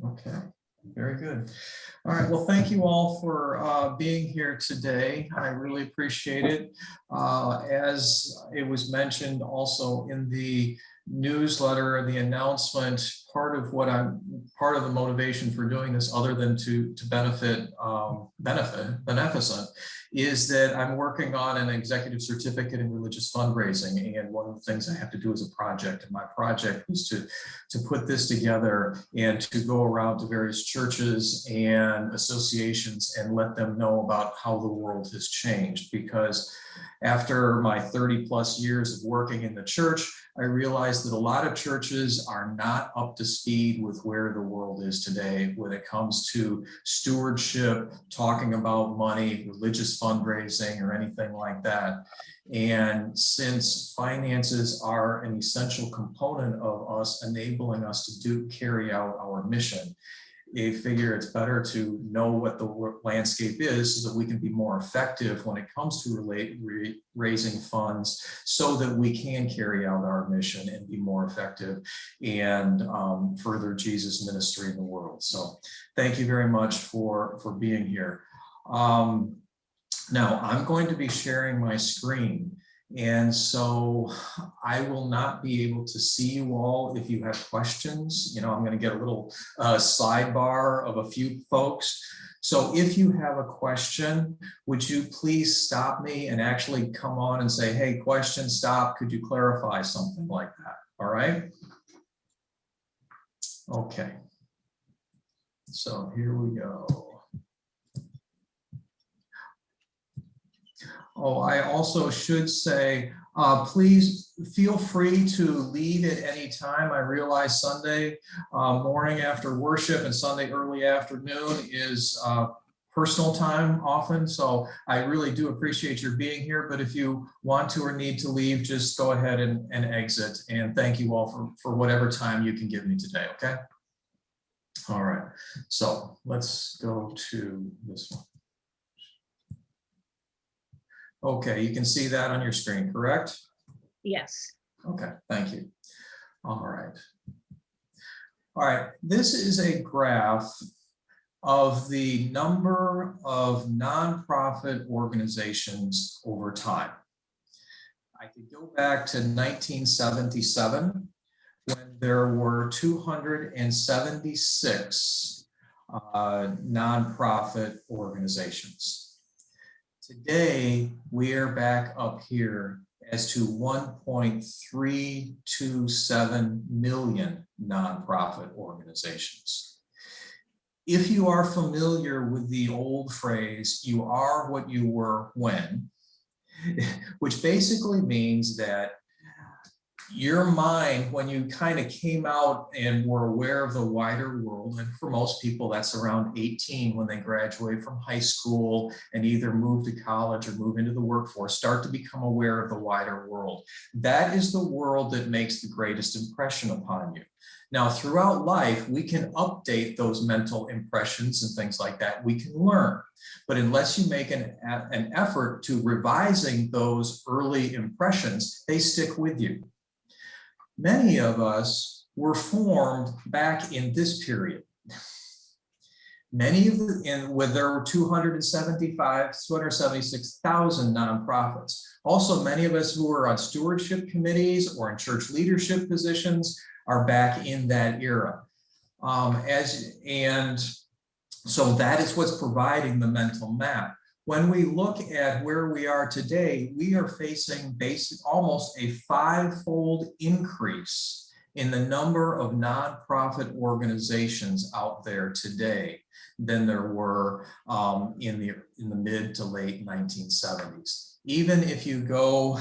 Okay, very good. All right, well, thank you all for being here today. I really appreciate it. As it was mentioned also in the newsletter, the announcement, part of the motivation for doing this, other than to benefit beneficent, is that I'm working on an executive certificate in religious fundraising, and one of the things I have to do is a project, and my project was to put this together and to go around to various churches and associations and let them know about how the world has changed. Because after my 30+ years of working in the church, I realized that a lot of churches are not up to speed with where the world is today when it comes to stewardship, talking about money, religious fundraising, or anything like that. And since finances are an essential component of us, enabling us to carry out our mission, they figure it's better to know what the landscape is so that we can be more effective when it comes to raising funds, so that we can carry out our mission and be more effective and further Jesus' ministry in the world. So thank you very much for being here. Now I'm going to be sharing my screen, and so I will not be able to see you all. If you have questions, I'm going to get a little sidebar of a few folks. So if you have a question, would you please stop me and actually come on and say, hey, question, stop, could you clarify something like that? All right. Okay. So here we go. Oh, I also should say, please feel free to leave at any time. I realize Sunday morning after worship and Sunday early afternoon is personal time often. So I really do appreciate your being here. But if you want to or need to leave, just go ahead and exit. And thank you all for whatever time you can give me today, okay? All right, so let's go to this one. Okay, you can see that on your screen, correct? Yes. Okay, thank you. All right. All right, this is a graph of the number of nonprofit organizations over time. I could go back to 1977 when there were 276 nonprofit organizations. Today, we are back up here as to 1.327 million nonprofit organizations. If you are familiar with the old phrase, you are what you were when, which basically means that your mind, when you kind of came out and were aware of the wider world, and for most people that's around 18 when they graduate from high school and either move to college or move into the workforce, start to become aware of the wider world. That is the world that makes the greatest impression upon you. Now, throughout life, we can update those mental impressions and things like that. We can learn, but unless you make an effort to revising those early impressions, they stick with you. Many of us were formed back in this period. Many of there were 276,000 nonprofits. Also, many of us who are on stewardship committees or in church leadership positions are back in that era. And so that is what's providing the mental map. When we look at where we are today, we are facing almost a 5-fold increase in the number of nonprofit organizations out there today than there were in the mid to late 1970s. Even if you go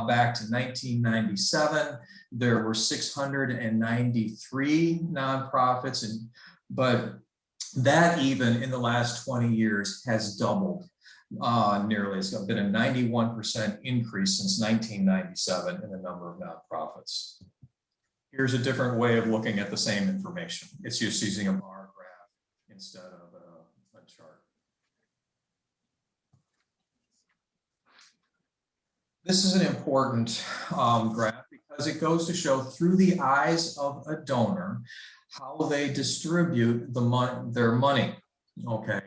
back to 1997, there were 693 nonprofits, but that even in the last 20 years has doubled. Nearly. It's been a 91% increase since 1997 in the number of nonprofits. Here's a different way of looking at the same information. It's just using a bar graph instead of a chart. This is an important graph because it goes to show through the eyes of a donor how they distribute their money. Okay,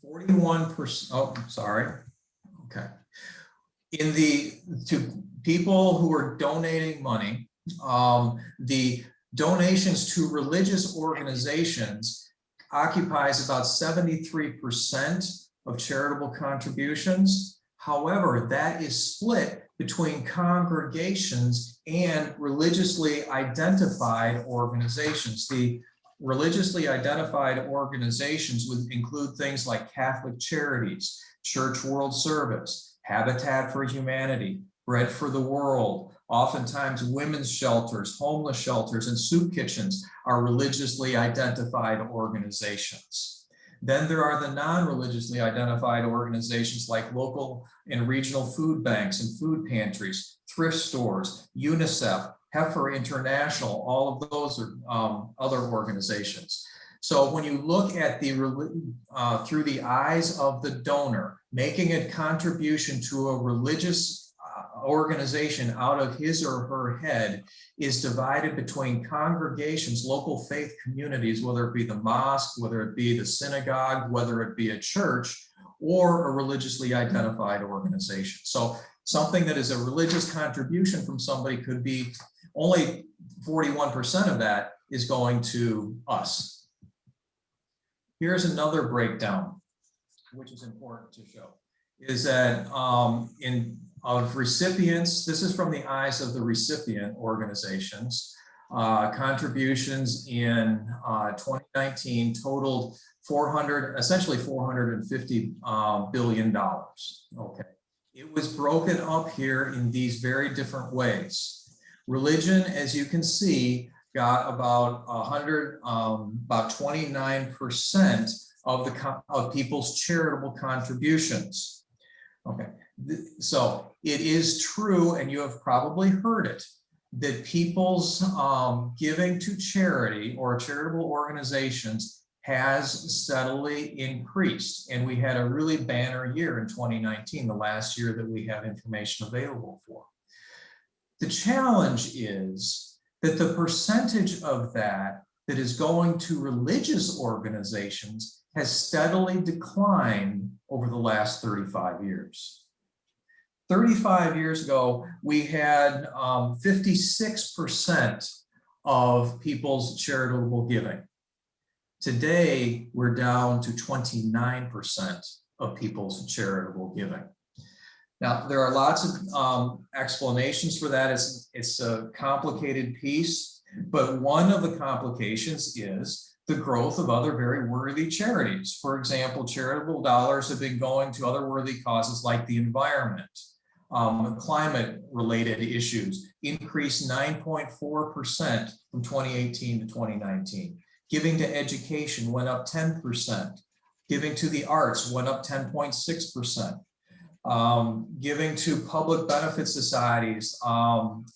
41%. Oh, sorry. Okay, to people who are donating money, the donations to religious organizations occupies about 73% of charitable contributions. However, that is split between congregations and religiously identified organizations. The religiously identified organizations would include things like Catholic Charities, Church World Service, Habitat for Humanity, Bread for the World. Oftentimes women's shelters, homeless shelters, and soup kitchens are religiously identified organizations. Then there are the non-religiously identified organizations like local and regional food banks and food pantries, thrift stores, UNICEF, Heifer International, all of those are other organizations. So when you look at through the eyes of the donor, making a contribution to a religious organization out of his or her head is divided between congregations, local faith communities, whether it be the mosque, whether it be the synagogue, whether it be a church, or a religiously identified organization. So something that is a religious contribution from somebody could be only 41% of that is going to us. Here's another breakdown, which is important to show, is that of recipients, this is from the eyes of the recipient organizations, contributions in 2019 totaled essentially $450 billion. Okay, it was broken up here in these very different ways. Religion, as you can see, got about 29% of people's charitable contributions. Okay, so it is true, and you have probably heard it, that people's giving to charity or charitable organizations has steadily increased. And we had a really banner year in 2019, the last year that we have information available for. The challenge is that the percentage of that is going to religious organizations has steadily declined over the last 35 years. 35 years ago, we had 56% of people's charitable giving. Today, we're down to 29% of people's charitable giving. Now, there are lots of explanations for that. It's a complicated piece, but one of the complications is the growth of other very worthy charities. For example, charitable dollars have been going to other worthy causes like the environment, climate-related issues, increased 9.4% from 2018 to 2019. Giving to education went up 10%. Giving to the arts went up 10.6%. Giving to public benefit societies,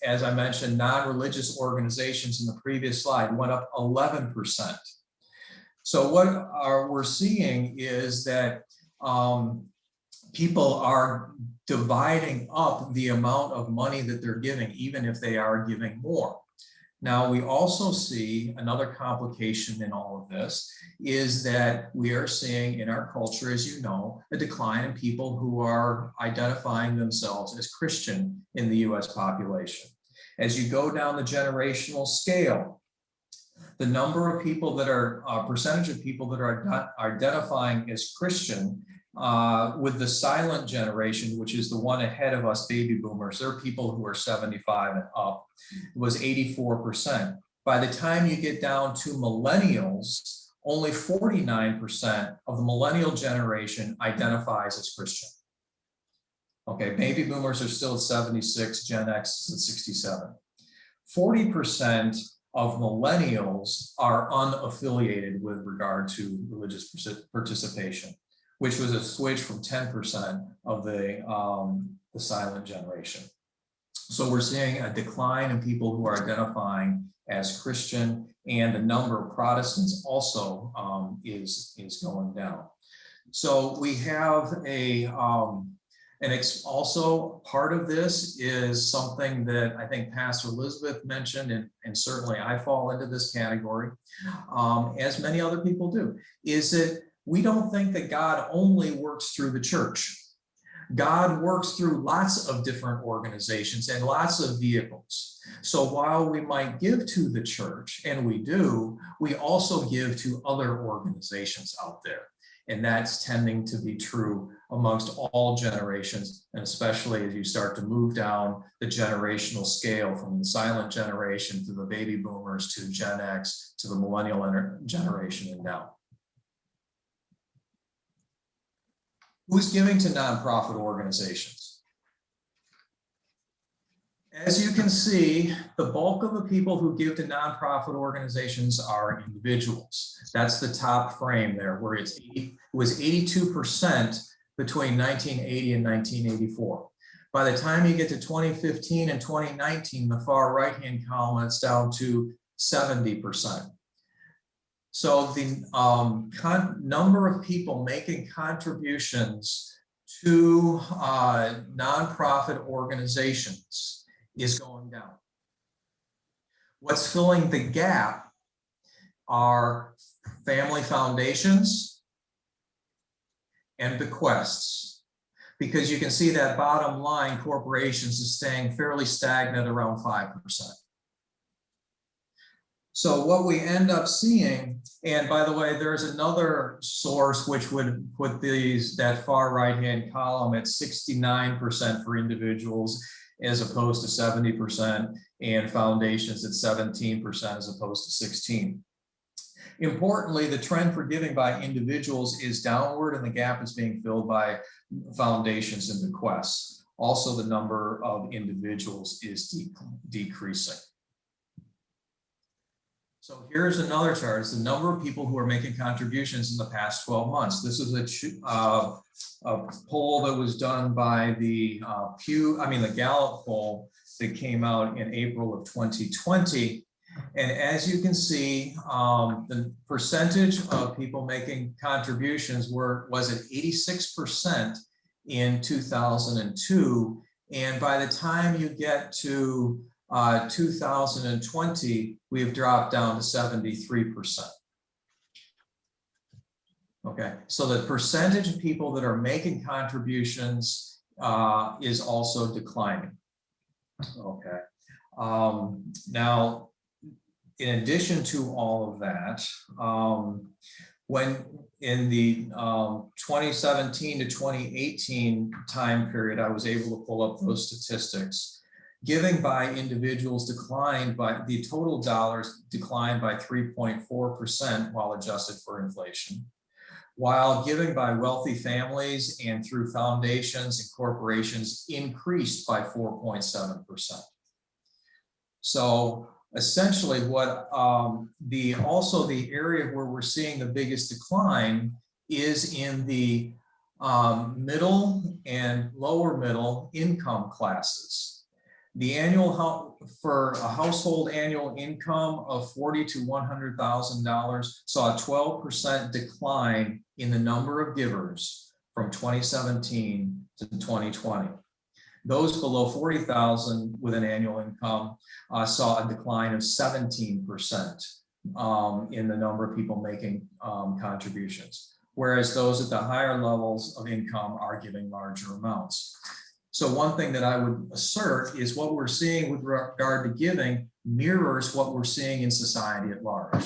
as I mentioned, non-religious organizations in the previous slide, went up 11%. So what we're seeing is that people are dividing up the amount of money that they're giving, even if they are giving more. Now, we also see another complication in all of this is that we are seeing in our culture, as you know, a decline in people who are identifying themselves as Christian in the US population. As you go down the generational scale, the number of people that are, percentage of people that are identifying as Christian with the silent generation, which is the one ahead of us, baby boomers, they're people who are 75 and up, was 84%. By the time you get down to millennials, only 49% of the millennial generation identifies as Christian. Okay, baby boomers are still at 76, Gen X is at 67. 40% of millennials are unaffiliated with regard to religious participation, which was a switch from 10% of the silent generation. So we're seeing a decline in people who are identifying as Christian, and the number of Protestants also is going down. So we have And it's also part of this is something that I think Pastor Elizabeth mentioned, and certainly I fall into this category, as many other people do, is that we don't think that God only works through the church. God works through lots of different organizations and lots of vehicles. So while we might give to the church, and we do, we also give to other organizations out there. And that's tending to be true amongst all generations, and especially as you start to move down the generational scale from the silent generation to the baby boomers to Gen X to the millennial generation and now. Who's giving to nonprofit organizations? As you can see, the bulk of the people who give to nonprofit organizations are individuals. That's the top frame there, where it was 82% between 1980 and 1984. By the time you get to 2015 and 2019, the far right-hand column, it's down to 70%. So the number of people making contributions to nonprofit organizations is going down. What's filling the gap are family foundations and bequests, because you can see that bottom line, corporations, is staying fairly stagnant around 5%. So what we end up seeing, and by the way, there's another source which would put that far right-hand column at 69% for individuals as opposed to 70%, and foundations at 17% as opposed to 16%. Importantly, the trend for giving by individuals is downward, and the gap is being filled by foundations and bequests. Also, the number of individuals is decreasing. So here's another chart. It's the number of people who are making contributions in the past 12 months. This is a poll that was done by the the Gallup poll that came out in April of 2020. And as you can see, the percentage of people making contributions was at 86% in 2002. And by the time you get to 2020, we've dropped down to 73%. Okay, so the percentage of people that are making contributions is also declining. Okay, now, in addition to all of that, when in the 2017 to 2018 time period, I was able to pull up those statistics. Giving by individuals declined by, the total dollars declined by 3.4% while adjusted for inflation, while giving by wealthy families and through foundations and corporations increased by 4.7%. So essentially what also the area where we're seeing the biggest decline is in the middle and lower middle income classes. The annual, for a household annual income of $40,000 to $100,000 saw a 12% decline in the number of givers from 2017 to 2020. Those below 40,000 with an annual income saw a decline of 17% in the number of people making contributions, whereas those at the higher levels of income are giving larger amounts. So one thing that I would assert is what we're seeing with regard to giving mirrors what we're seeing in society at large.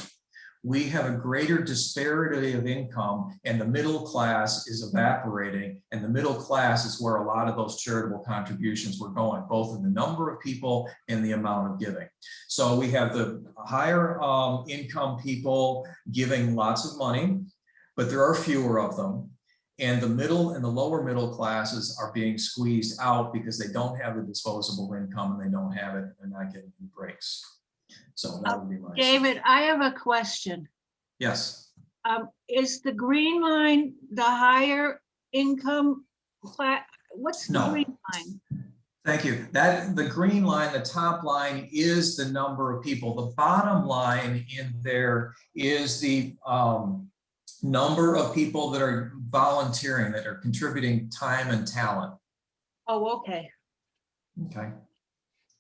We have a greater disparity of income, and the middle class is evaporating, and the middle class is where a lot of those charitable contributions were going, both in the number of people and the amount of giving. So we have the higher income people giving lots of money, but there are fewer of them. And the middle and the lower middle classes are being squeezed out because they don't have the disposable income, and they don't have it, and they're not getting any breaks. So that would be my David, I have a question. Yes. Is the green line the higher income class? What's the green line? Thank you. That the green line, the top line, is the number of people. The bottom line in there is the number of people that are volunteering, that are contributing time and talent. Oh, okay. Okay.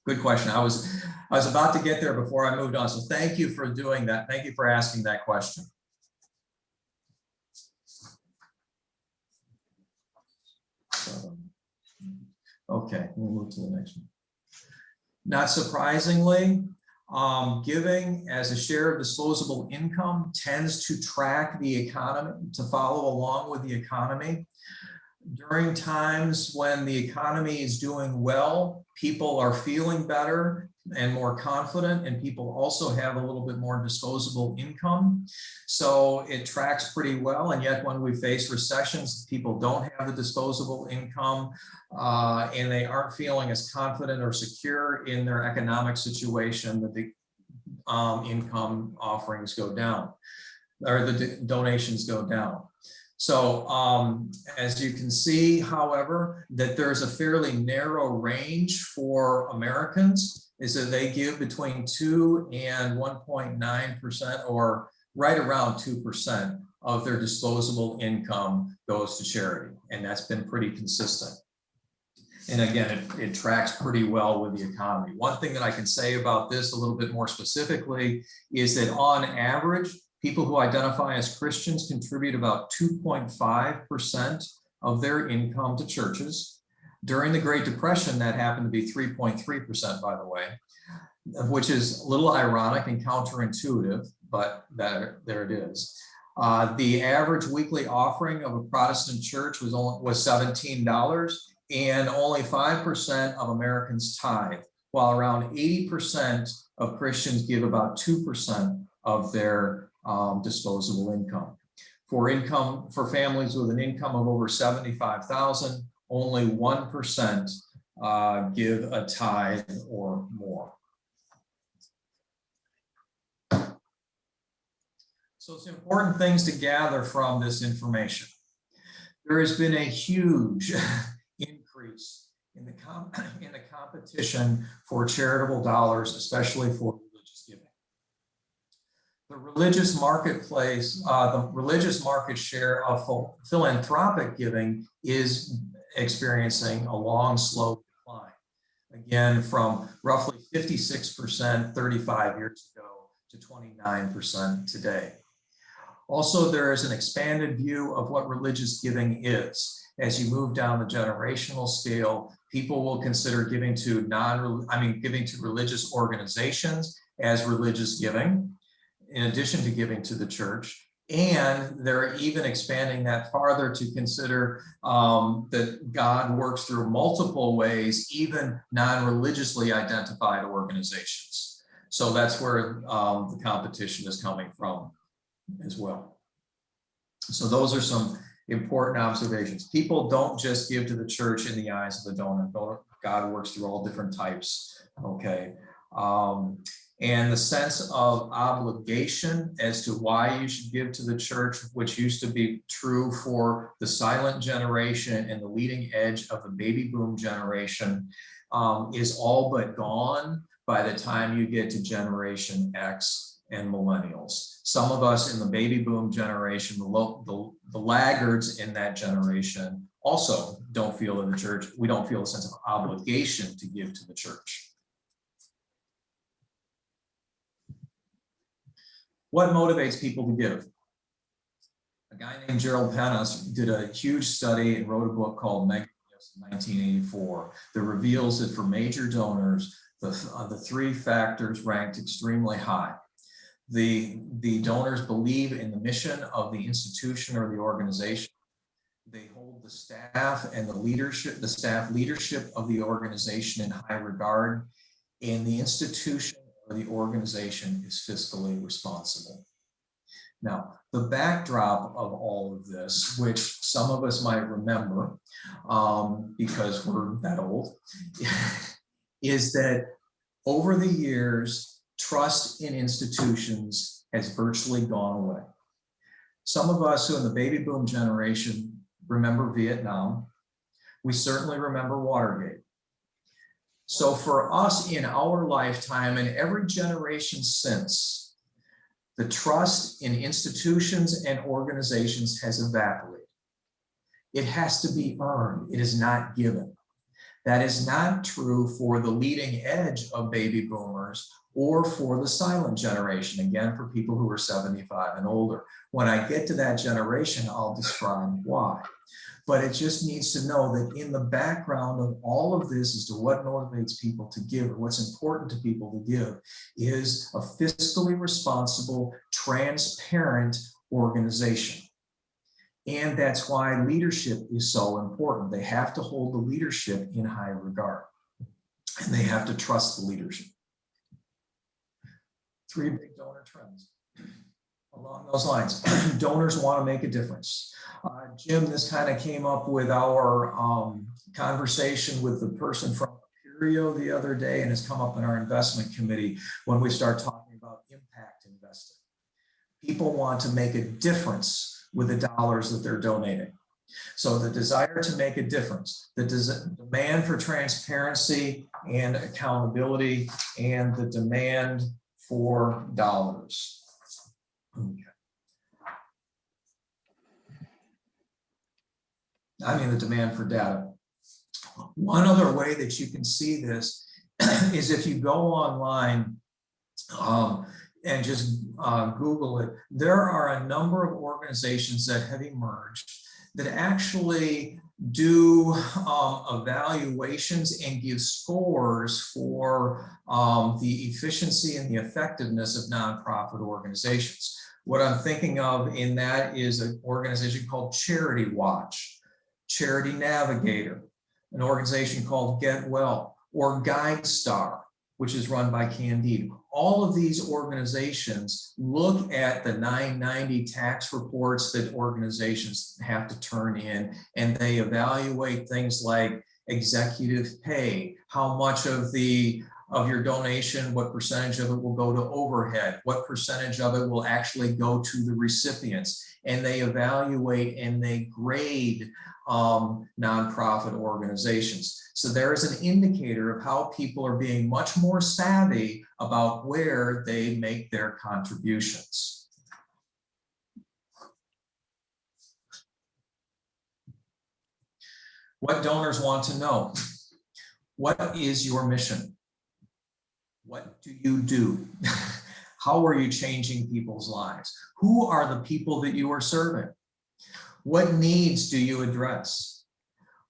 Good question. I was about to get there before I moved on. So thank you for doing that. Thank you for asking that question. Okay, we'll move to the next one. Not surprisingly, giving as a share of disposable income tends to track the economy, to follow along with the economy. During times when the economy is doing well, people are feeling better and more confident, and people also have a little bit more disposable income. So it tracks pretty well. And yet when we face recessions, people don't have the disposable income and they aren't feeling as confident or secure in their economic situation, that the income offerings go down, or the donations go down. So as you can see, however, that there's a fairly narrow range for Americans, is that they give between 2 and 1.9%, or right around 2% of their disposable income goes to charity. And that's been pretty consistent. And again, it tracks pretty well with the economy. One thing that I can say about this a little bit more specifically is that on average, people who identify as Christians contribute about 2.5% of their income to churches. During the Great Depression, that happened to be 3.3%, by the way, which is a little ironic and counterintuitive, but there it is. The average weekly offering of a Protestant church was $17, and only 5% of Americans tithe, while around 80% of Christians give about 2% of their disposable income. For families with an income of over $75,000, only 1% give a tithe or more. So it's important things to gather from this information. There has been a huge increase in the competition for charitable dollars, especially for religious giving. The religious marketplace, the religious market share of philanthropic giving is experiencing a long, slow decline. Again, from roughly 56% 35 years ago to 29% today. Also, there is an expanded view of what religious giving is. As you move down the generational scale, people will consider giving to giving to religious organizations as religious giving, in addition to giving to the church. And they're even expanding that farther to consider that God works through multiple ways, even non-religiously identified organizations. So that's where the competition is coming from as well. So those are some important observations. People don't just give to the church in the eyes of the donor. God works through all different types, okay? And the sense of obligation as to why you should give to the church, which used to be true for the silent generation and the leading edge of the baby boom generation, is all but gone by the time you get to Generation X and millennials. Some of us in the baby boom generation, the laggards in that generation, also don't feel in the church. We don't feel a sense of obligation to give to the church. What motivates people to give? A guy named Gerald Pennis did a huge study and wrote a book called MILLENNIALS in 1984 that reveals that for major donors, the three factors ranked extremely high. The donors believe in the mission of the institution or the organization. They hold the staff and the staff leadership of the organization in high regard, and the institution or the organization is fiscally responsible. Now, the backdrop of all of this, which some of us might remember because we're that old, is that over the years, trust in institutions has virtually gone away. Some of us who in the baby boom generation remember Vietnam. We certainly remember Watergate. So for us in our lifetime and every generation since, the trust in institutions and organizations has evaporated. It has to be earned. It is not given. That is not true for the leading edge of baby boomers or for the silent generation, again, for people who are 75 and older. When I get to that generation, I'll describe why. But it just needs to know that in the background of all of this as to what motivates people to give, or what's important to people to give, is a fiscally responsible, transparent organization. And that's why leadership is so important. They have to hold the leadership in high regard, and they have to trust the leadership. 3 big donor trends along those lines. Donors want to make a difference. Jim, this kind of came up with our conversation with the person from Aperio the other day, and has come up in our investment committee when we start talking about impact investing. People want to make a difference with the dollars that they're donating. So the desire to make a difference, the demand for transparency and accountability, and the demand for dollars. Okay. I mean, the demand for data. One other way that you can see this is if you go online and just Google it, there are a number of organizations that have emerged that actually do evaluations and give scores for the efficiency and the effectiveness of nonprofit organizations. What I'm thinking of in that is an organization called Charity Watch, Charity Navigator, an organization called Get Well, or GuideStar, which is run by Candide. All of these organizations look at the 990 tax reports that organizations have to turn in, and they evaluate things like executive pay, how much of your donation, what percentage of it will go to overhead, what percentage of it will actually go to the recipients, and they evaluate and they grade nonprofit organizations. So there is an indicator of how people are being much more savvy about where they make their contributions. What donors want to know: what is your mission? What do you do? How are you changing people's lives? Who are the people that you are serving? What needs do you address?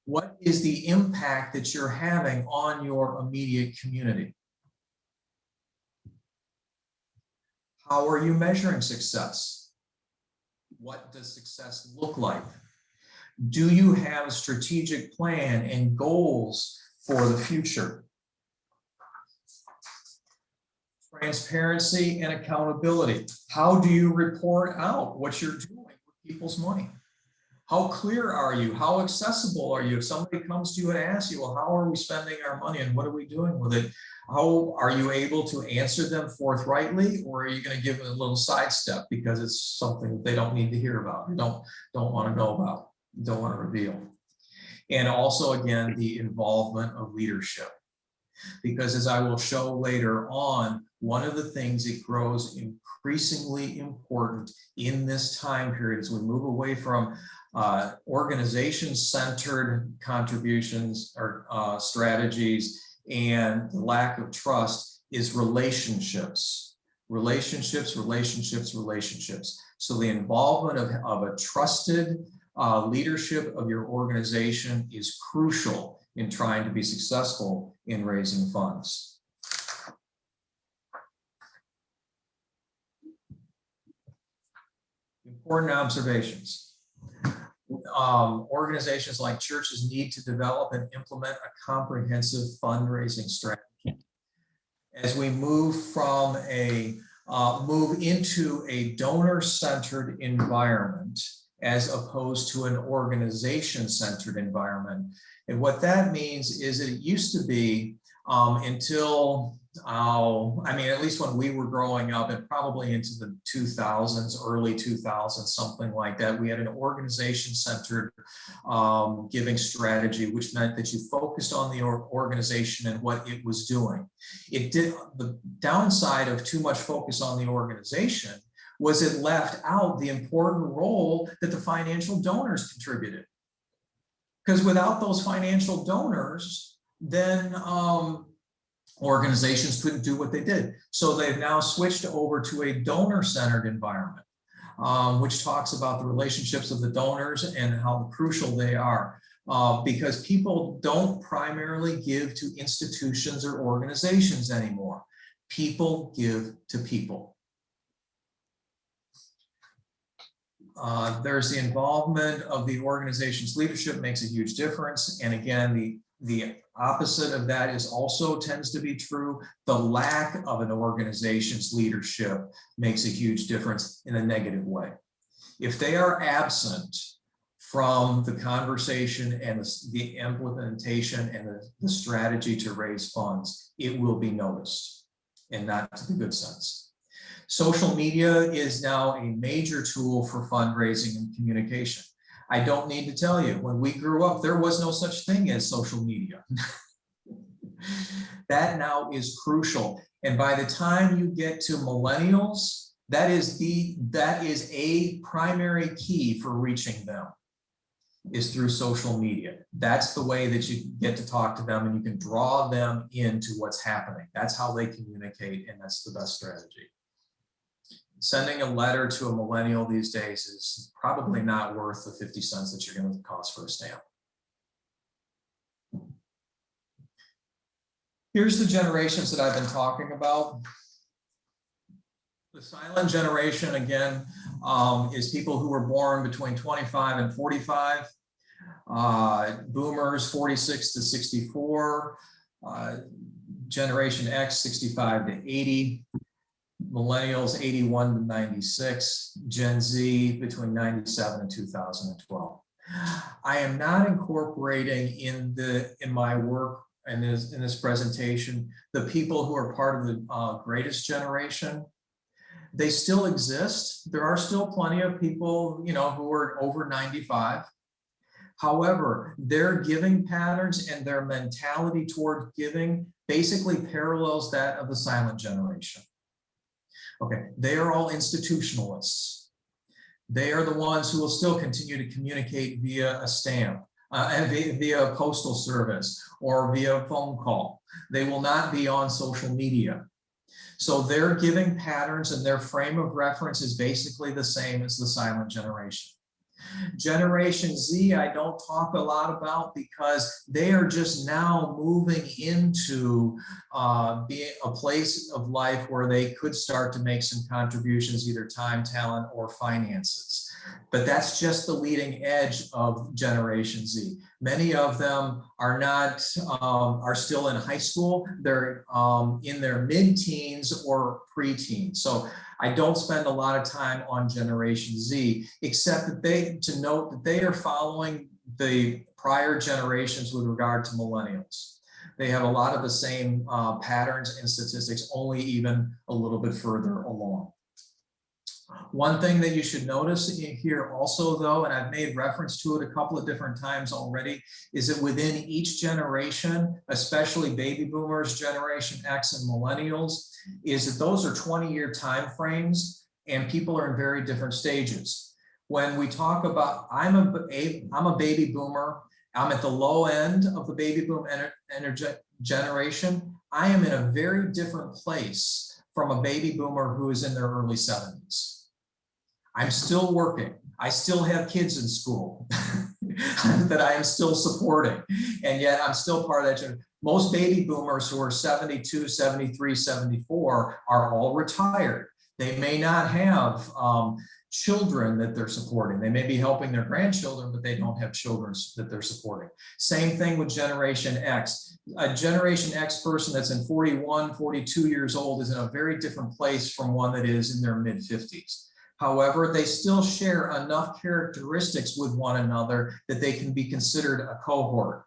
What is the impact that you're having on your immediate community? How are you measuring success? What does success look like? Do you have a strategic plan and goals for the future? Transparency and accountability. How do you report out what you're doing with people's money? How clear are you? How accessible are you? If somebody comes to you and asks you, well, how are we spending our money and what are we doing with it? How are you able to answer them forthrightly, or are you going to give them a little sidestep because it's something they don't need to hear about, or don't want to know about, don't want to reveal? And also, again, the involvement of leadership. Because as I will show later on, one of the things that grows increasingly important in this time period as we move away from organization-centered contributions or strategies and the lack of trust is relationships. Relationships. So the involvement of a trusted leadership of your organization is crucial in trying to be successful in raising funds. Important observations. Organizations like churches need to develop and implement a comprehensive fundraising strategy. As we move from move into a donor-centered environment as opposed to an organization-centered environment. And what that means is that it used to be until, I mean, at least when we were growing up and probably into the 2000s, early 2000s, something like that, we had an organization-centered giving strategy, which meant that you focused on the organization and what it was doing. The downside of too much focus on the organization was it left out the important role that the financial donors contributed. Because without those financial donors, then organizations couldn't do what they did. So they've now switched over to a donor-centered environment, which talks about the relationships of the donors and how crucial they are. Because people don't primarily give to institutions or organizations anymore. People give to people. There's the involvement of the organization's leadership makes a huge difference. And again, the opposite of that is also tends to be true. The lack of an organization's leadership makes a huge difference in a negative way. If they are absent from the conversation and the implementation and the strategy to raise funds, it will be noticed, and not to the good sense. Social media is now a major tool for fundraising and communication. I don't need to tell you, when we grew up, there was no such thing as social media. That now is crucial. And by the time you get to millennials, that is a primary key for reaching them, is through social media. That's the way that you get to talk to them and you can draw them into what's happening. That's how they communicate, and that's the best strategy. Sending a letter to a millennial these days is probably not worth the 50 cents that you're going to cost for a stamp. Here's the generations that I've been talking about. The silent generation, again, is people who were born between 25 and 45. Boomers, 46 to 64. Generation X, 65 to 80. Millennials, 81 to 96. Gen Z, between 97 and 2012. I am not incorporating in my work and in this presentation the people who are part of the greatest generation. They still exist. There are still plenty of people, you know, who are over 95. However, their giving patterns and their mentality toward giving basically parallels that of the silent generation. Okay, they are all institutionalists. They are the ones who will still continue to communicate via a stamp, via a postal service, or via a phone call. They will not be on social media. So their giving patterns and their frame of reference is basically the same as the silent generation. Generation Z, I don't talk a lot about because they are just now moving into being a place of life where they could start to make some contributions, either time, talent, or finances. But that's just the leading edge of Generation Z. Many of them are not, are still in high school. They're in their mid-teens or pre-teens. So I don't spend a lot of time on Generation Z, except that to note that they are following the prior generations with regard to millennials. They have a lot of the same patterns and statistics, only even a little bit further along. One thing that you should notice here also, though, and I've made reference to it a couple of different times already, is that within each generation, especially baby boomers, Generation X, and millennials, is that those are 20-year time frames, and people are in very different stages. When we talk about, I'm a baby boomer, I'm at the low end of the baby boom generation. I am in a very different place from a baby boomer who is in their early 70s. I'm still working. I still have kids in school that I am still supporting. And yet I'm still part of that generation. Most baby boomers who are 72, 73, 74 are all retired. They may not have children that they're supporting. They may be helping their grandchildren, but they don't have children that they're supporting. Same thing with Generation X. A Generation X person that's in 41, 42 years old is in a very different place from one that is in their mid-50s. However, they still share enough characteristics with one another that they can be considered a cohort.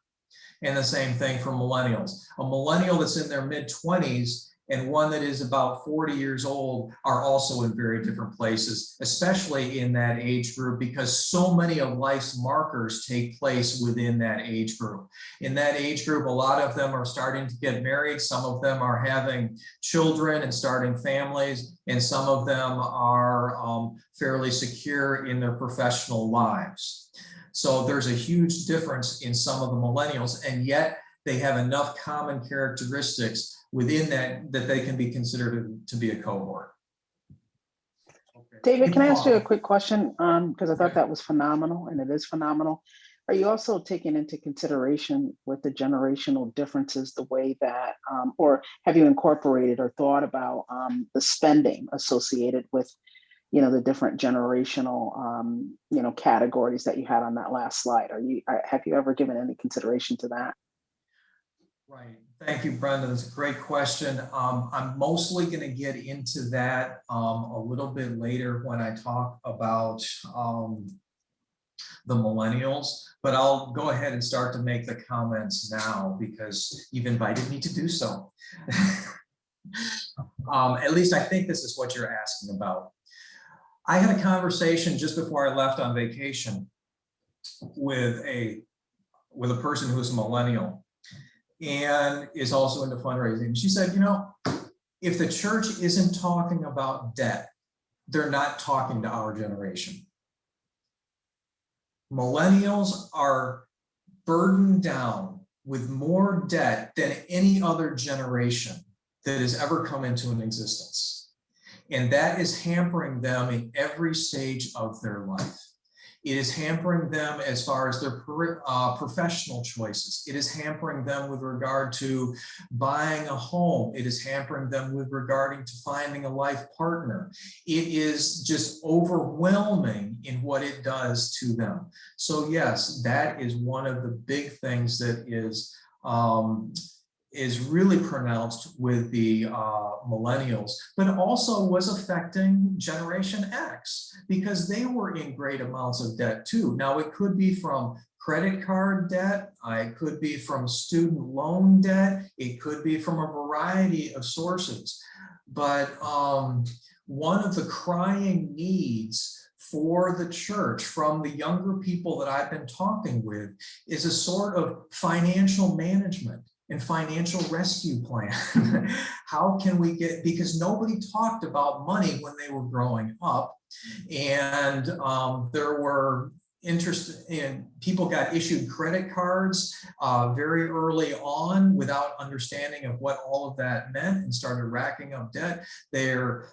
And the same thing for millennials. A millennial that's in their mid-20s and one that is about 40 years old are also in very different places, especially in that age group, because so many of life's markers take place within that age group. In that age group, a lot of them are starting to get married. Some of them are having children and starting families, and some of them are fairly secure in their professional lives. So there's a huge difference in some of the millennials, and yet they have enough common characteristics within that they can be considered to be a cohort. Okay. David, can I ask you a Paul. quick question? Because I thought Okay. that was phenomenal, and it is phenomenal. Are you also taking into consideration with the generational differences, the way that, or have you incorporated or thought about the spending associated with, the different generational, categories that you had on that last slide? Have you ever given any consideration to that? Right. Thank you, Brenda. That's a great question. I'm mostly going to get into that a little bit later when I talk about the millennials, but I'll go ahead and start to make the comments now because you've invited me to do so. At least I think this is what you're asking about. I had a conversation just before I left on vacation with a person who's a millennial and is also into fundraising. She said, if the church isn't talking about debt, they're not talking to our generation. Millennials are burdened down with more debt than any other generation that has ever come into an existence. And that is hampering them in every stage of their life. It is hampering them as far as their professional choices. It is hampering them with regard to buying a home. It is hampering them with regarding to finding a life partner. It is just overwhelming in what it does to them. So yes, that is one of the big things that is really pronounced with the millennials, but also was affecting Generation X because they were in great amounts of debt too. Now it could be from credit card debt, it could be from student loan debt, it could be from a variety of sources. But one of the crying needs for the church from the younger people that I've been talking with is a sort of financial management and financial rescue plan. How can we because nobody talked about money when they were growing up, and there were people got issued credit cards very early on without understanding of what all of that meant and started racking up debt. They're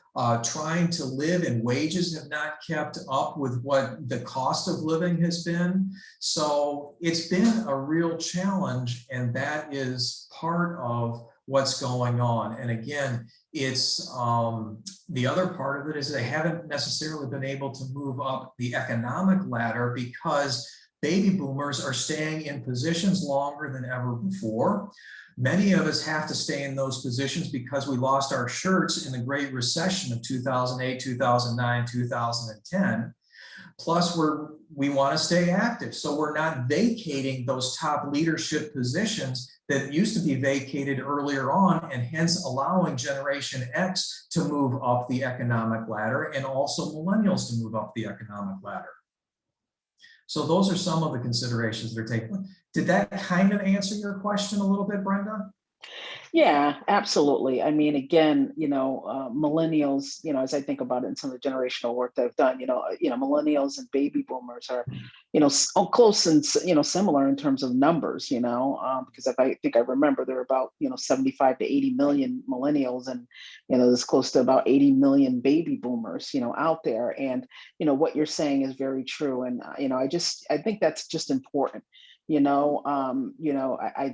trying to live, and wages have not kept up with what the cost of living has been. So it's been a real challenge, and that is part of what's going on. And again, it's the other part of it is they haven't necessarily been able to move up the economic ladder because baby boomers are staying in positions longer than ever before. Many of us have to stay in those positions because we lost our shirts in the Great Recession of 2008, 2009, 2010. Plus, we want to stay active. So we're not vacating those top leadership positions that used to be vacated earlier on, and hence allowing Generation X to move up the economic ladder and also millennials to move up the economic ladder. So those are some of the considerations that are taken. Did that kind of answer your question a little bit, Brenda? Yeah, absolutely. I mean, again, millennials, as I think about it in some of the generational work that I've done, millennials and baby boomers are, close and, similar in terms of numbers, because if I think I remember there are about, 75 to 80 million millennials, and, there's close to about 80 million baby boomers, out there. And, what you're saying is very true. And, I think that's just important. I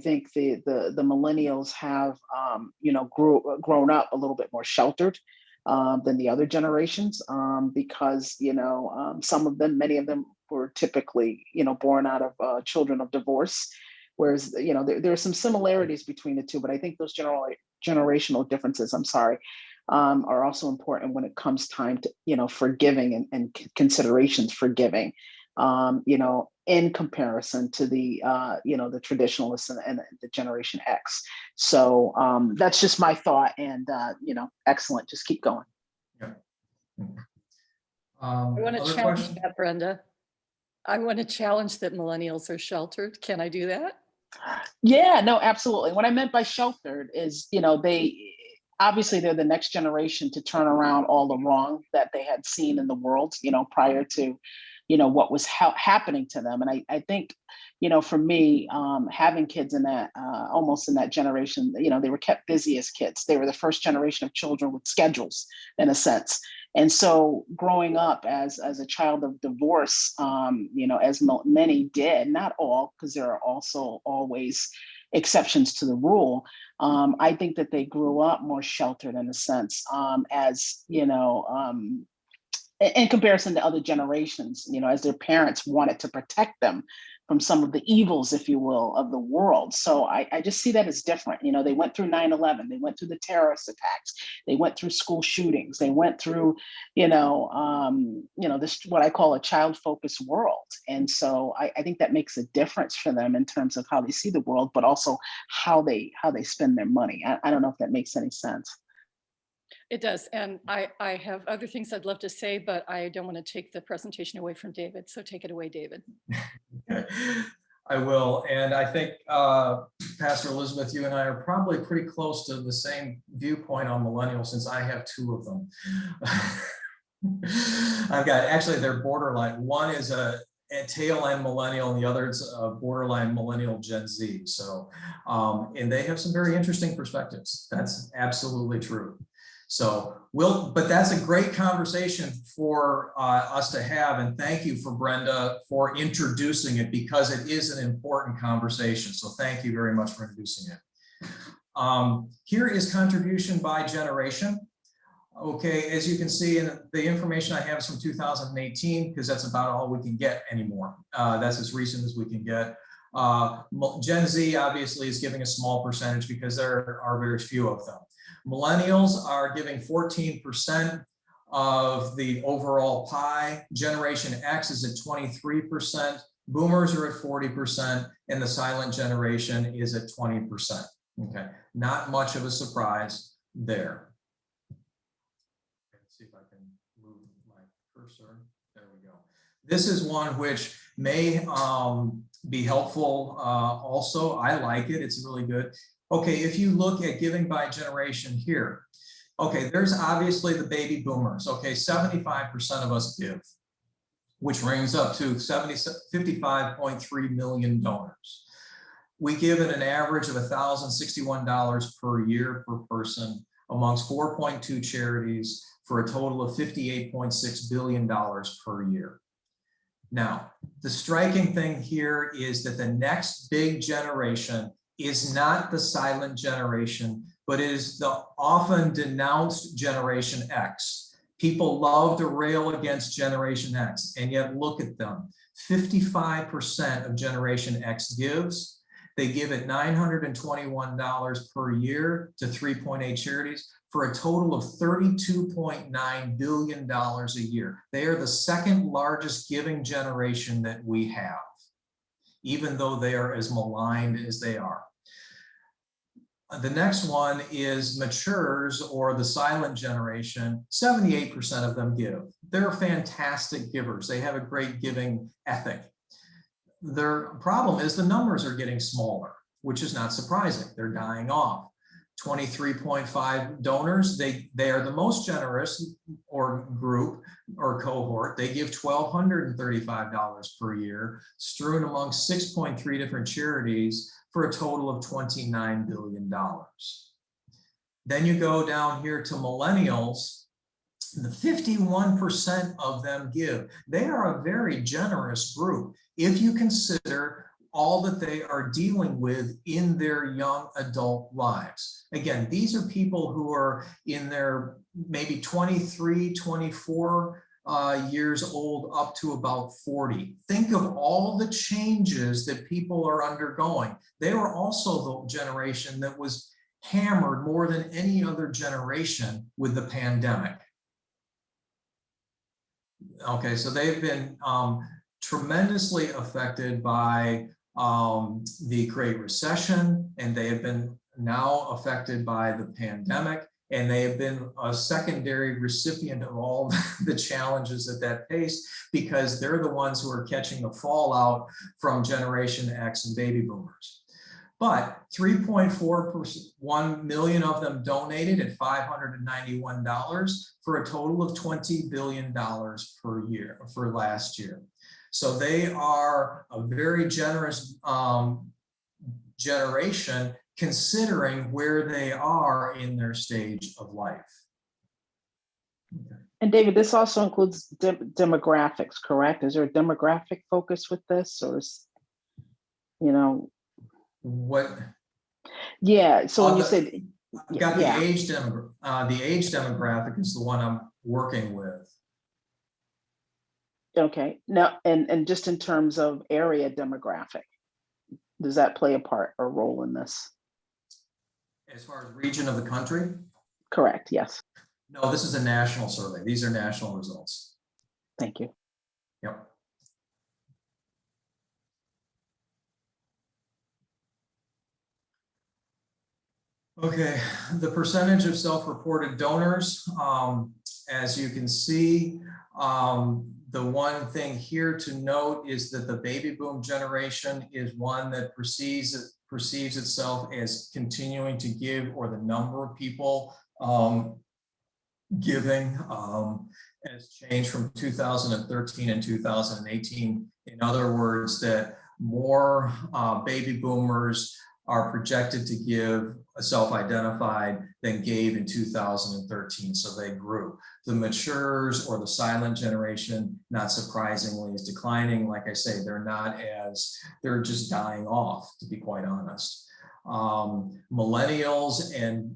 think the millennials have, grown up a little bit more sheltered than the other generations because, some of them, many of them were typically, born out of children of divorce. Whereas, there are some similarities between the two, but I think those generational differences, are also important when it comes time to, forgiving and considerations for giving. In comparison to the the traditionalists and the Generation X. So that's just my thought, and excellent. Just keep going. Yeah. I want to challenge question? that, Brenda. I want to challenge that millennials are sheltered. Can I do that? Yeah, no, absolutely. What I meant by sheltered is, obviously they're the next generation to turn around all the wrong that they had seen in the world, prior to, what was happening to them. And I think, for me, having kids in that, almost in that generation, they were kept busy as kids. They were the first generation of children with schedules, in a sense. And so growing up as a child of divorce, as many did, not all, because there are also always exceptions to the rule. I think that they grew up more sheltered in a sense, in comparison to other generations, as their parents wanted to protect them from some of the evils, if you will, of the world. So I just see that as different. They went through 9/11, they went through the terrorist attacks, they went through school shootings, they went through, this, what I call a child-focused world. And so I think that makes a difference for them in terms of how they see the world, but also how they spend their money. I don't know if that makes any sense. It does. And I have other things I'd love to say, but I don't want to take the presentation away from David. So take it away, David. Okay. I will. And I think, Pastor Elizabeth, you and I are probably pretty close to the same viewpoint on millennials, since I have two of them. I've got, actually, they're borderline. One is a tail end millennial, and the other is a borderline millennial Gen Z. So, and they have some very interesting perspectives. That's absolutely true. So but that's a great conversation for us to have. And thank you for Brenda for introducing it, because it is an important conversation. So thank you very much for introducing it. Here is contribution by generation. Okay, as you can see, in the information I have is from 2018, because that's about all we can get anymore. That's as recent as we can get. Gen Z obviously is giving a small percentage because there are very few of them. Millennials are giving 14% of the overall pie. Generation X is at 23%. Boomers are at 40%, and the silent generation is at 20%. Okay, not much of a surprise there. Let's see if I can move my cursor. There we go. This is one which may be helpful also. I like it. It's really good. Okay, if you look at giving by generation here, okay, there's obviously the baby boomers. Okay, 75% of us give, which brings up to 55.3 million donors. We give at an average of $1,061 per year per person amongst 4.2 charities for a total of $58.6 billion per year. Now, the striking thing here is that the next big generation is not the silent generation, but is the often denounced Generation X. People love to rail against Generation X, and yet look at them. 55% of Generation X gives. They give at $921 per year to 3.8 charities for a total of $32.9 billion a year. They are the second largest giving generation that we have, even though they are as maligned as they are. The next one is matures, or the silent generation. 78% of them give. They're fantastic givers. They have a great giving ethic. Their problem is the numbers are getting smaller, which is not surprising. They're dying off. 23.5 donors, they are the most generous or group or cohort. They give $1,235 per year, strewn amongst 6.3 different charities for a total of $29 billion. Then you go down here to millennials. The 51% of them give. They are a very generous group if you consider all that they are dealing with in their young adult lives. Again, these are people who are in their maybe 23, 24 years old up to about 40. Think of all the changes that people are undergoing. They were also the generation that was hammered more than any other generation with the pandemic. Okay, so they've been tremendously affected by the Great Recession, and they have been now affected by the pandemic, and they have been a secondary recipient of all the challenges that faced, because they're the ones who are catching the fallout from Generation X and baby boomers. But 3.41 million of them donated at $591 for a total of $20 billion per year for last year. So they are a very generous generation, considering where they are in their stage of life. And David, this also includes demographics, correct? Is there a demographic focus with this, or is, you know? What? Yeah, so when you the- said, I've got yeah. the age demographic is the one I'm working with. Okay, now, and just in terms of area demographic, does that play a part or role in this? As far as region of the country? Correct, yes, No, this is a national survey. These are national results. thank you. Yep. Okay, the percentage of self-reported donors, as you can see, the one thing here to note is that the baby boom generation is one that perceives itself as continuing to give, or the number of people giving has changed from 2013 and 2018. In other words, that more baby boomers are projected to give self-identified than gave in 2013. So they grew. The matures, or the silent generation, not surprisingly, is declining. Like I say, they're just dying off, to be quite honest. Millennials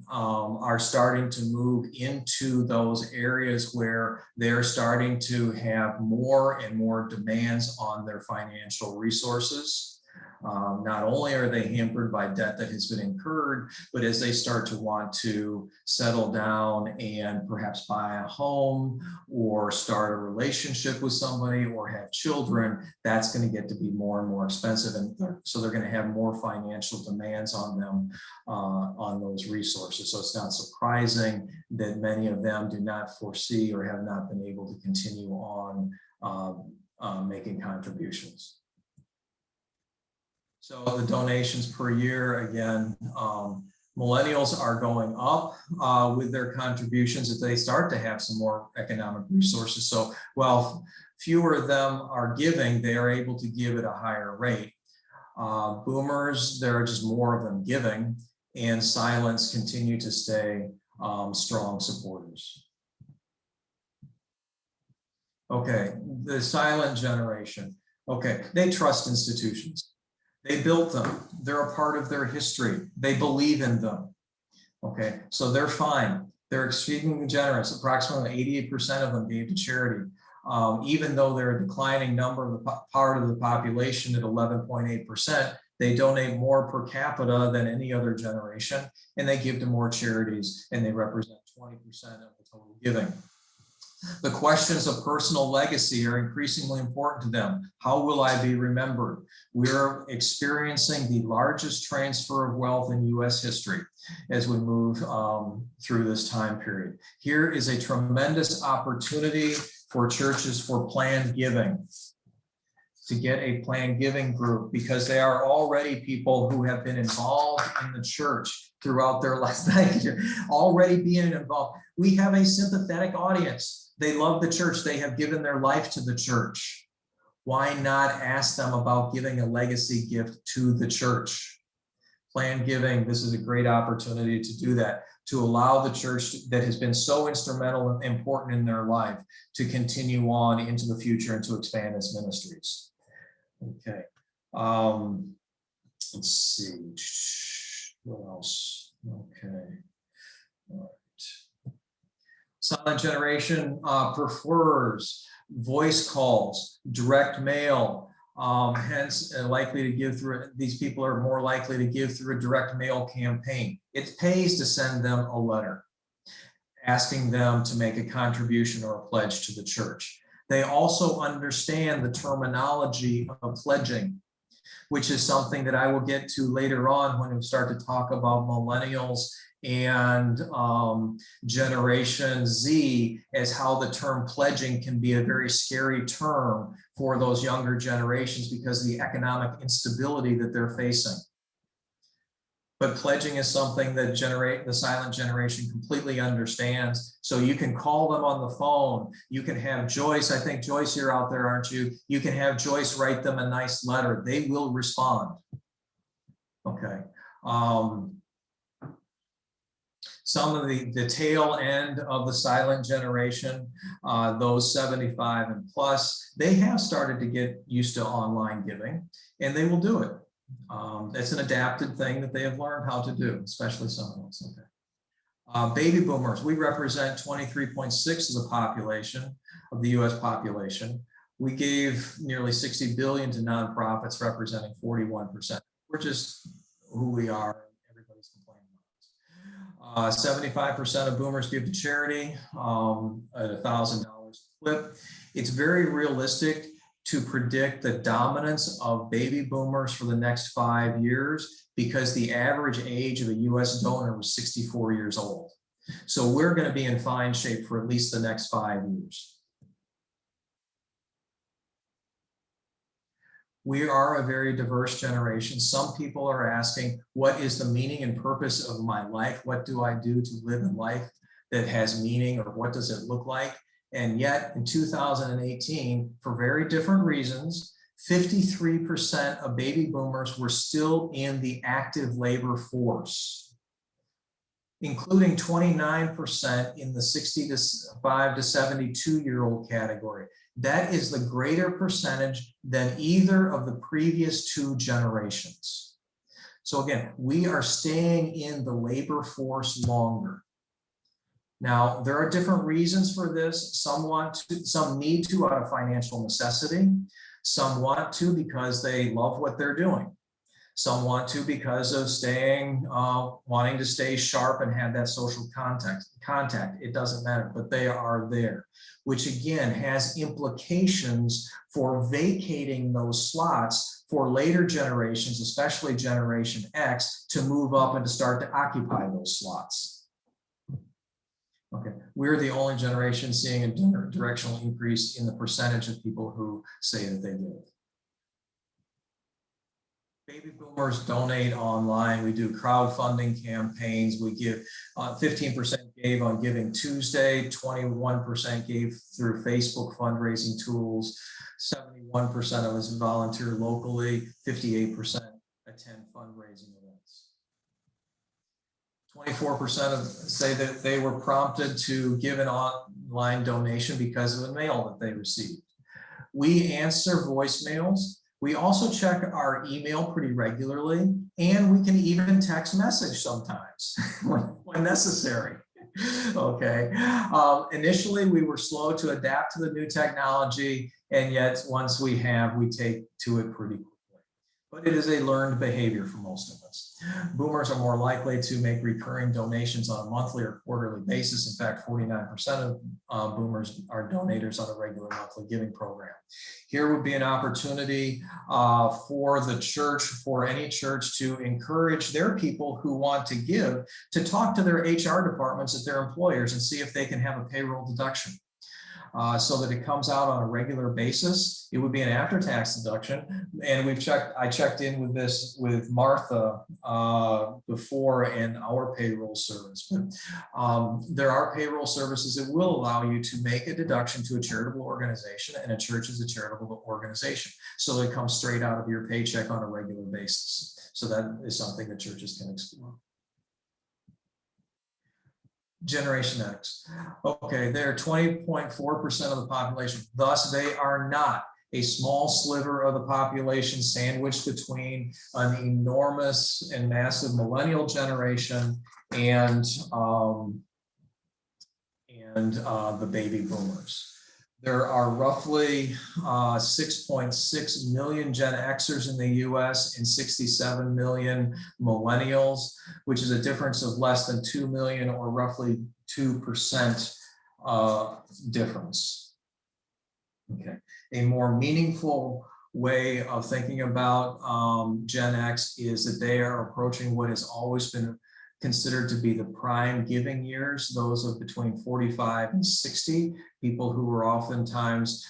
are starting to move into those areas where they're starting to have more and more demands on their financial resources. Not only are they hampered by debt that has been incurred, but as they start to want to settle down and perhaps buy a home or start a relationship with somebody or have children, that's going to get to be more and more expensive. And so they're going to have more financial demands on them, on those resources. So it's not surprising that many of them do not foresee or have not been able to continue on making contributions. So the donations per year, again, millennials are going up with their contributions if they start to have some more economic resources. So while fewer of them are giving, they are able to give at a higher rate. Boomers, there are just more of them giving, and silents continue to stay strong supporters. Okay, the silent generation. Okay, they trust institutions. They built them. They're a part of their history. They believe in them. Okay, so they're fine. They're extremely generous. Approximately 88% of them gave to charity. Even though they're a declining number of the part of the population at 11.8%, they donate more per capita than any other generation, and they give to more charities, and they represent 20% of the total giving. The questions of personal legacy are increasingly important to them. How will I be remembered? We're experiencing the largest transfer of wealth in U.S. history as we move through this time period. Here is a tremendous opportunity for churches for planned giving, to get a planned giving group, because they are already people who have been involved in the church throughout their life. Already being involved. We have a sympathetic audience. They love the church. They have given their life to the church. Why not ask them about giving a legacy gift to the church? Planned giving, this is a great opportunity to do that, to allow the church that has been so instrumental and important in their life to continue on into the future and to expand its ministries. Okay. Let's see. What else? Okay. All right. Silent generation prefers voice calls, direct mail, hence likely to give through, these people are more likely to give through a direct mail campaign. It pays to send them a letter asking them to make a contribution or a pledge to the church. They also understand the terminology of pledging, which is something that I will get to later on when we start to talk about millennials and Generation Z, as how the term pledging can be a very scary term for those younger generations because of the economic instability that they're facing. but pledging is something that the silent generation completely understands. So you can call them on the phone. You can have Joyce, I think Joyce, you're out there, aren't you? You can have Joyce write them a nice letter. They will respond. Okay. Some of the tail end of the silent generation, those 75 and plus, they have started to get used to online giving, and they will do it. It's an adapted thing that they have learned how to do, especially some of us. Okay. Baby boomers, we represent 23.6 of the population, of the US population. We gave nearly 60 billion to nonprofits, representing 41%. We're just who we are. Everybody's complaining about us. 75% of boomers give to charity at $1,000 a clip. It's very realistic to predict the dominance of baby boomers for the next 5 years, because the average age of a US donor was 64 years old. So we're going to be in fine shape for at least the next 5 years. We are a very diverse generation. Some people are asking, what is the meaning and purpose of my life? What do I do to live a life that has meaning, or what does it look like? And yet in 2018, for very different reasons, 53% of baby boomers were still in the active labor force, including 29% in the 65 to 72-year-old category. That is the greater percentage than either of the previous two generations. So again, we are staying in the labor force longer. Now, there are different reasons for this. Some need to out of financial necessity. Some want to because they love what they're doing. Some want to because of wanting to stay sharp and have that social contact. It doesn't matter, but they are there, which again has implications for vacating those slots for later generations, especially Generation X, to move up and to start to occupy those slots. Okay, we're the only generation seeing a directional increase in the percentage of people who say that they give. Baby boomers donate online. We do crowdfunding campaigns. We give 15% gave on Giving Tuesday, 21% gave through Facebook fundraising tools, 71% of us volunteer locally, 58% attend fundraising events. 24% say that they were prompted to give an online donation because of the mail that they received. We answer voicemails. We also check our email pretty regularly, and we can even text message sometimes when necessary. Okay. Initially, we were slow to adapt to the new technology, and yet once we take to it pretty quickly. But it is a learned behavior for most of us. Boomers are more likely to make recurring donations on a monthly or quarterly basis. In fact, 49% of boomers are donators on a regular monthly giving program. Here would be an opportunity for the church, for any church, to encourage their people who want to give to talk to their HR departments at their employers and see if they can have a payroll deduction. So that it comes out on a regular basis. It would be an after-tax deduction, and I checked in with this with Martha before in our payroll service. But there are payroll services that will allow you to make a deduction to a charitable organization, and a church is a charitable organization, so that it comes straight out of your paycheck on a regular basis. So that is something that churches can explore. Generation X. Okay, they're 20.4% of the population. Thus, they are not a small sliver of the population sandwiched between an enormous and massive millennial generation and the baby boomers. There are roughly 6.6 million Gen Xers in the US and 67 million millennials, which is a difference of less than 2 million, or roughly 2% difference. Okay, a more meaningful way of thinking about Gen X is that they are approaching what has always been considered to be the prime giving years, those of between 45 and 60, people who were oftentimes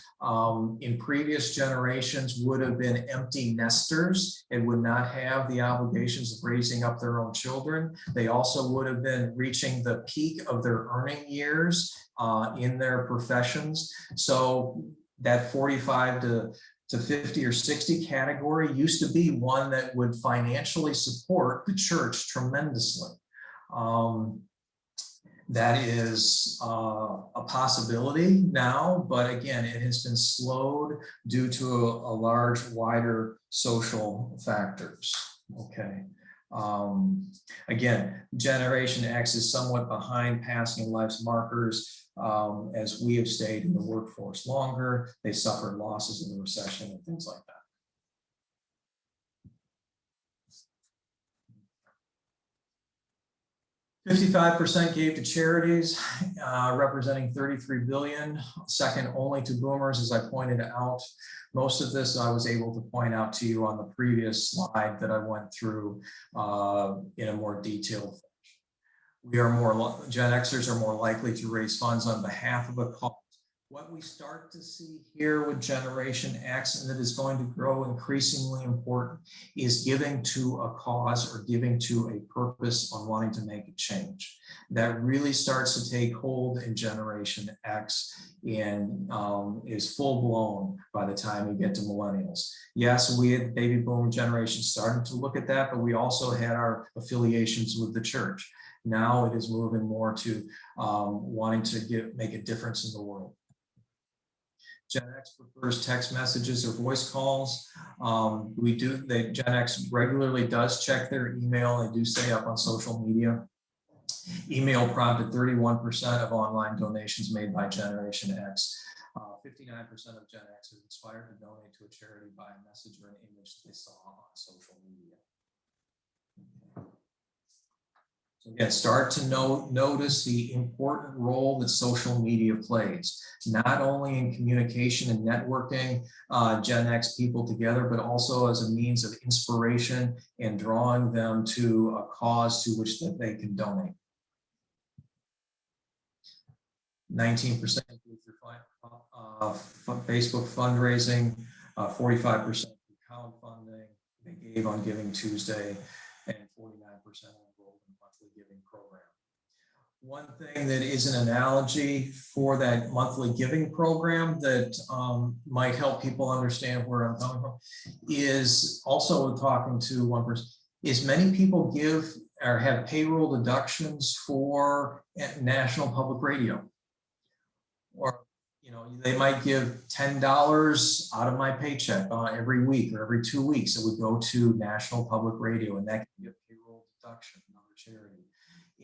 in previous generations would have been empty nesters and would not have the obligations of raising up their own children. They also would have been reaching the peak of their earning years in their professions. So that 45 to 50 or 60 category used to be one that would financially support the church tremendously. That is a possibility now, but again, it has been slowed due to a large, wider social factors. Okay. Again, Generation X is somewhat behind passing life's markers. As we have stayed in the workforce longer, they suffered losses in the recession and things like that. 55% gave to charities, representing 33 billion, second only to boomers, as I pointed out. Most of this I was able to point out to you on the previous slide that I went through in a more detailed fashion. Gen Xers are more likely to raise funds on behalf of a cause. What we start to see here with Generation X, and that is going to grow increasingly important, is giving to a cause or giving to a purpose on wanting to make a change. That really starts to take hold in Generation X and is full blown by the time we get to millennials. Yes, we had baby boom generation starting to look at that, but we also had our affiliations with the church. Now it is moving more to wanting to make a difference in the world. Gen X prefers text messages or voice calls. Gen X regularly does check their email. They do stay up on social media. Email prompted 31% of online donations made by Generation X. 59% of Gen X is inspired to donate to a charity by a message or an image that they saw on social media. So again, start to notice the important role that social media plays, not only in communication and networking Gen X people together, but also as a means of inspiration and drawing them to a cause to which that they can donate. 19% through Facebook fundraising, 45% through crowdfunding. They gave on Giving Tuesday, and 49% enrolled in monthly giving program. One thing that is an analogy for that monthly giving program that might help people understand where I'm coming from is also talking to one person, is many people give or have payroll deductions for National Public Radio. Or, they might give $10 out of my paycheck every week or every 2 weeks. It would go to National Public Radio, and that can be a payroll deduction, another charity.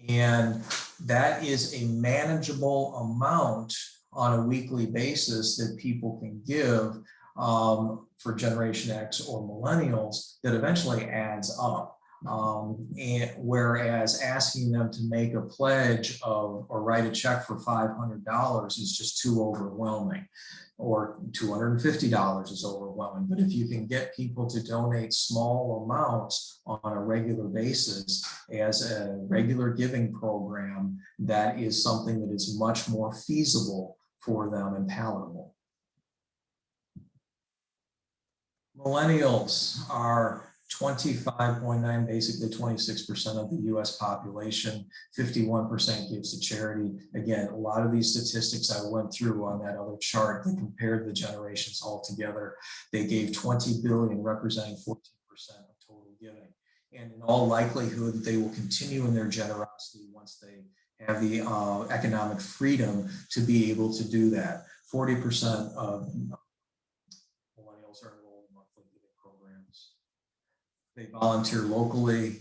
And that is a manageable amount on a weekly basis that people can give for Generation X or millennials that eventually adds up. And whereas asking them to make a pledge or write a check for $500 is just too overwhelming, or $250 is overwhelming. But if you can get people to donate small amounts on a regular basis as a regular giving program, that is something that is much more feasible for them and palatable. Millennials are 25.9, basically 26% of the US population, 51% gives to charity. Again, a lot of these statistics I went through on that other chart that compared the generations all together. They gave 20 billion, representing 14% of total giving. And in all likelihood, they will continue in their generosity once they have the economic freedom to be able to do that. 40% of millennials are enrolled in monthly giving programs. They volunteer locally.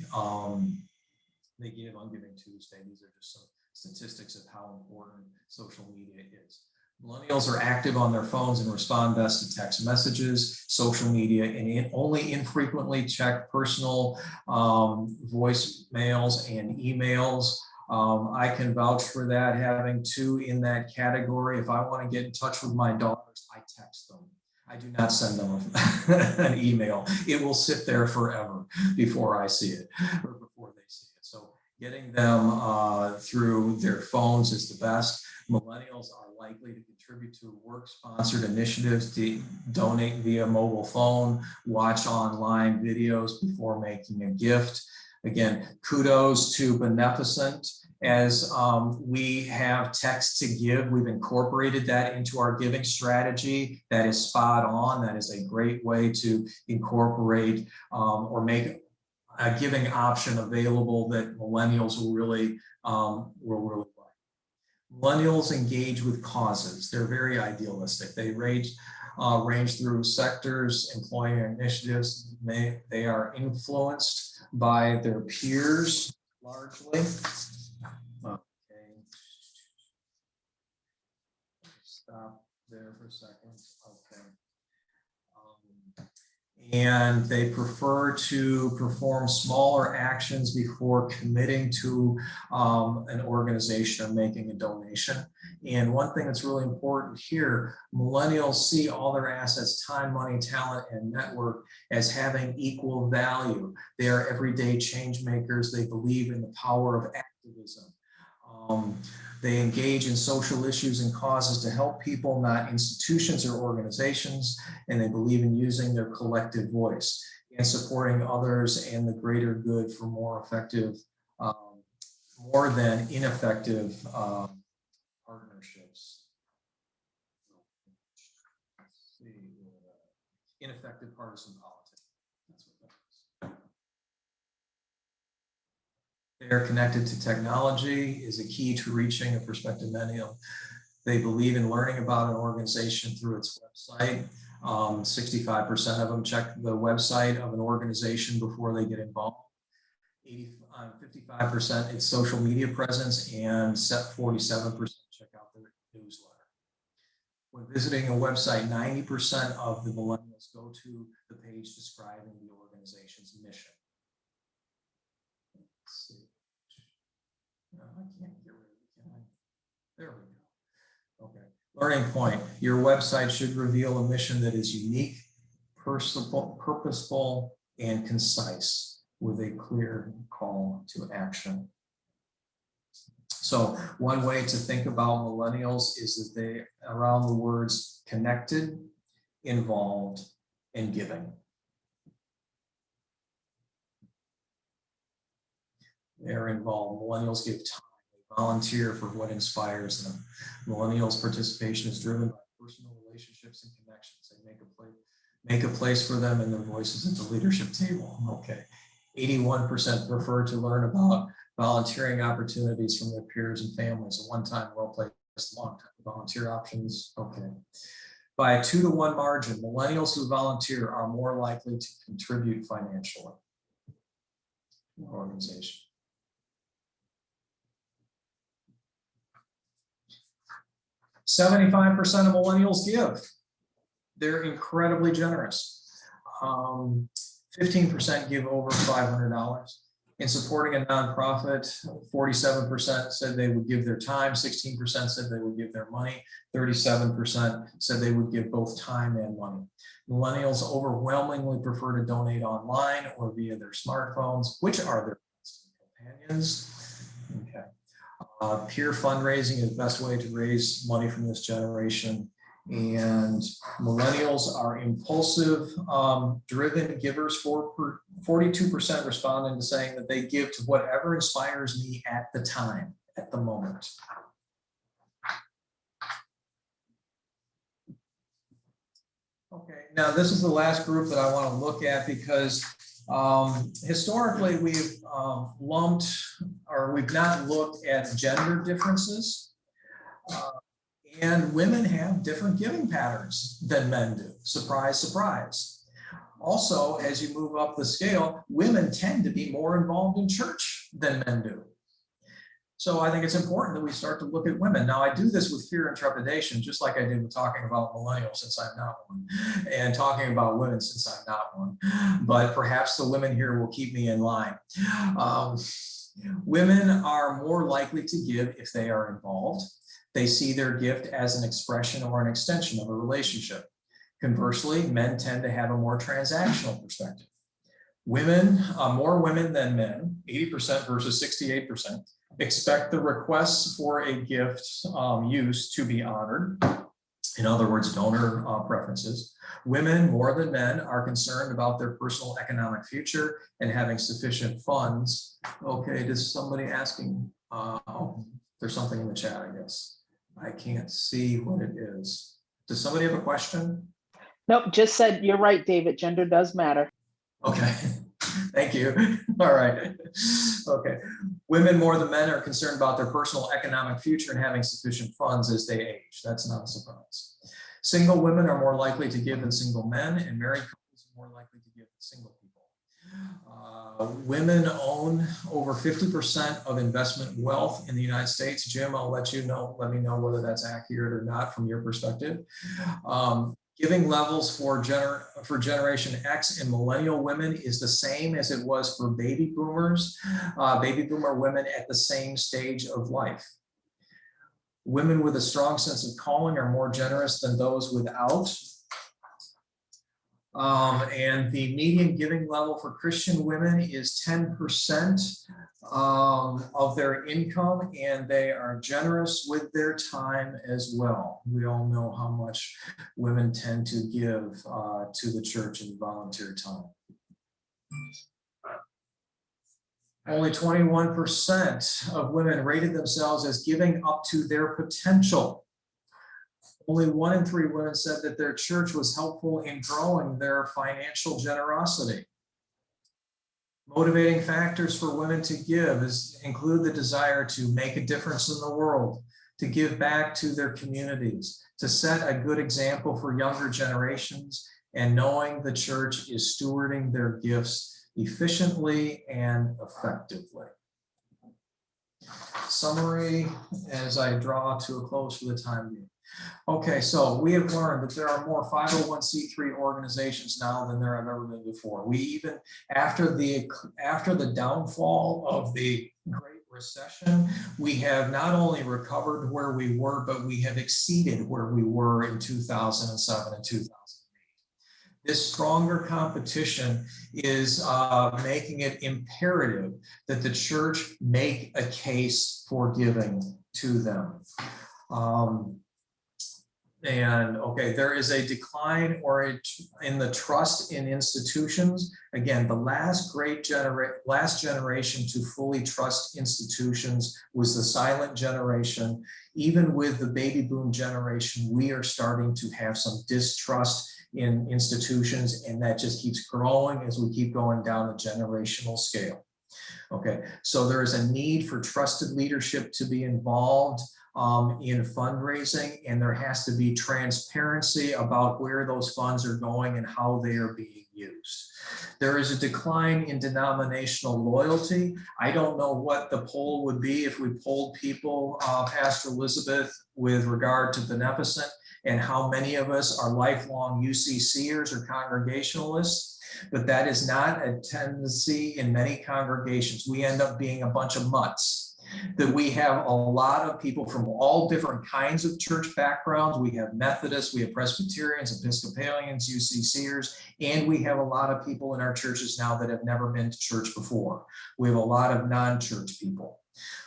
They give on Giving Tuesday. These are just some statistics of how important social media is. Millennials are active on their phones and respond best to text messages, social media, and only infrequently check personal voicemails and emails. I can vouch for that, having two in that category. If I want to get in touch with my daughters, I text them. I do not send them an email. It will sit there forever before I see it or before they see it. So Getting them through their phones is the best. Millennials are likely to contribute to work-sponsored initiatives, to donate via mobile phone, watch online videos before making a gift. Again, kudos to Beneficent. As we have text to give, we've incorporated that into our giving strategy. That is spot on. That is a great way to incorporate or make a giving option available that millennials will really like. Millennials engage with causes. They're very idealistic. They range through sectors, employment initiatives. They are influenced by their peers largely. Okay. Stop there for a second. Okay. And they prefer to perform smaller actions before committing to an organization or making a donation. And one thing that's really important here, millennials see all their assets, time, money, talent, and network as having equal value. They are everyday change makers. They believe in the power of activism. They engage in social issues and causes to help people, not institutions or organizations, and they believe in using their collective voice and supporting others and the greater good for more effective, more than ineffective partnerships. Let's see. Ineffective partisan politics. That's what that is. They are connected to technology is a key to reaching a prospective millennial. They believe in learning about an organization through its website. 65% of them check the website of an organization before they get involved. 55% its social media presence, and 47% check out their newsletter. When visiting a website, 90% of the millennials go to the page describing the organization's mission. Let's see. No, I can't get rid of it, can I? There we go. Okay. Learning point. Your website should reveal a mission that is unique, purposeful, and concise, with a clear call to action. So one way to think about millennials is that they around the words connected, involved, and giving. They're involved. Millennials give time. They volunteer for what inspires them. Millennials' participation is driven by personal relationships and connections. They make a place for them and their voices at the leadership table. Okay. 81% prefer to learn about volunteering opportunities from their peers and families. A one-time, well-placed, long-time volunteer options. Okay. By a 2-to-1 margin, millennials who volunteer are more likely to contribute financially to the organization. 75% of millennials give. They're incredibly generous. 15% give over $500. In supporting a nonprofit, 47% said they would give their time, 16% said they would give their money, 37% said they would give both time and money. Millennials overwhelmingly prefer to donate online or via their smartphones, which are their companions. Okay. Peer fundraising is the best way to raise money from this generation. And millennials are impulsive, driven givers. 42% responding to saying that they give to whatever inspires me at the time, at the moment. Okay, now this is the last group that I want to look at because historically we've lumped, or we've not looked at gender differences. And women have different giving patterns than men do. Surprise, surprise. Also, as you move up the scale, women tend to be more involved in church than men do. So I think it's important that we start to look at women. Now, I do this with fear and trepidation, just like I did with talking about millennials, since I'm not one, and talking about women, since I'm not one. But perhaps the women here will keep me in line. Women are more likely to give if they are involved. They see their gift as an expression or an extension of a relationship. Conversely, men tend to have a more transactional perspective. Women, more women than men, 80% versus 68%, expect the requests for a gift use to be honored. In other words, donor preferences. Women, more than men, are concerned about their personal economic future and having sufficient funds. Okay, does somebody asking? There's something in the chat, I guess. I can't see what it is. Does somebody have a question? Nope, just said, you're right, David, gender does matter. Okay, thank you. All right. Okay. Women more than men are concerned about their personal economic future and having sufficient funds as they age. That's not a surprise. Single women are more likely to give than single men, and married couples are more likely to give than single people. Women own over 50% of investment wealth in the United States. Jim, I'll let me know whether that's accurate or not from your perspective. Giving levels for Generation X and millennial women is the same as it was for baby boomers, baby boomer women at the same stage of life. Women with a strong sense of calling are more generous than those without. And the median giving level for Christian women is 10% of their income, and they are generous with their time as well. We all know how much women tend to give to the church in volunteer time. Only 21% of women rated themselves as giving up to their potential. Only 1 in 3 women said that their church was helpful in growing their financial generosity. Motivating factors for women to give include the desire to make a difference in the world, to give back to their communities, to set a good example for younger generations, and knowing the church is stewarding their gifts efficiently and effectively. Summary as I draw to a close for the time being. Okay, so we have learned that there are more 501c3 organizations now than there have ever been before. We even, after the downfall of the Great Recession, we have not only recovered where we were, but we have exceeded where we were in 2007 and 2008. This stronger competition is making it imperative that the church make a case for giving to them. There is a decline in the trust in institutions. Again, the last generation to fully trust institutions was the silent generation. Even with the baby boom generation, we are starting to have some distrust in institutions, and that just keeps growing as we keep going down the generational scale. Okay, so there is a need for trusted leadership to be involved in fundraising, and there has to be transparency about where those funds are going and how they are being used. There is a decline in denominational loyalty. I don't know what the poll would be if we polled people, Pastor Elizabeth, with regard to beneficent, and how many of us are lifelong UCCers or Congregationalists, but that is not a tendency in many congregations. We end up being a bunch of mutts. That we have a lot of people from all different kinds of church backgrounds. We have Methodists, we have Presbyterians, Episcopalians, UCCers, and we have a lot of people in our churches now that have never been to church before. We have a lot of non-church people.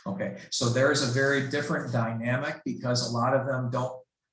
Okay, so there's a very different dynamic because a lot of them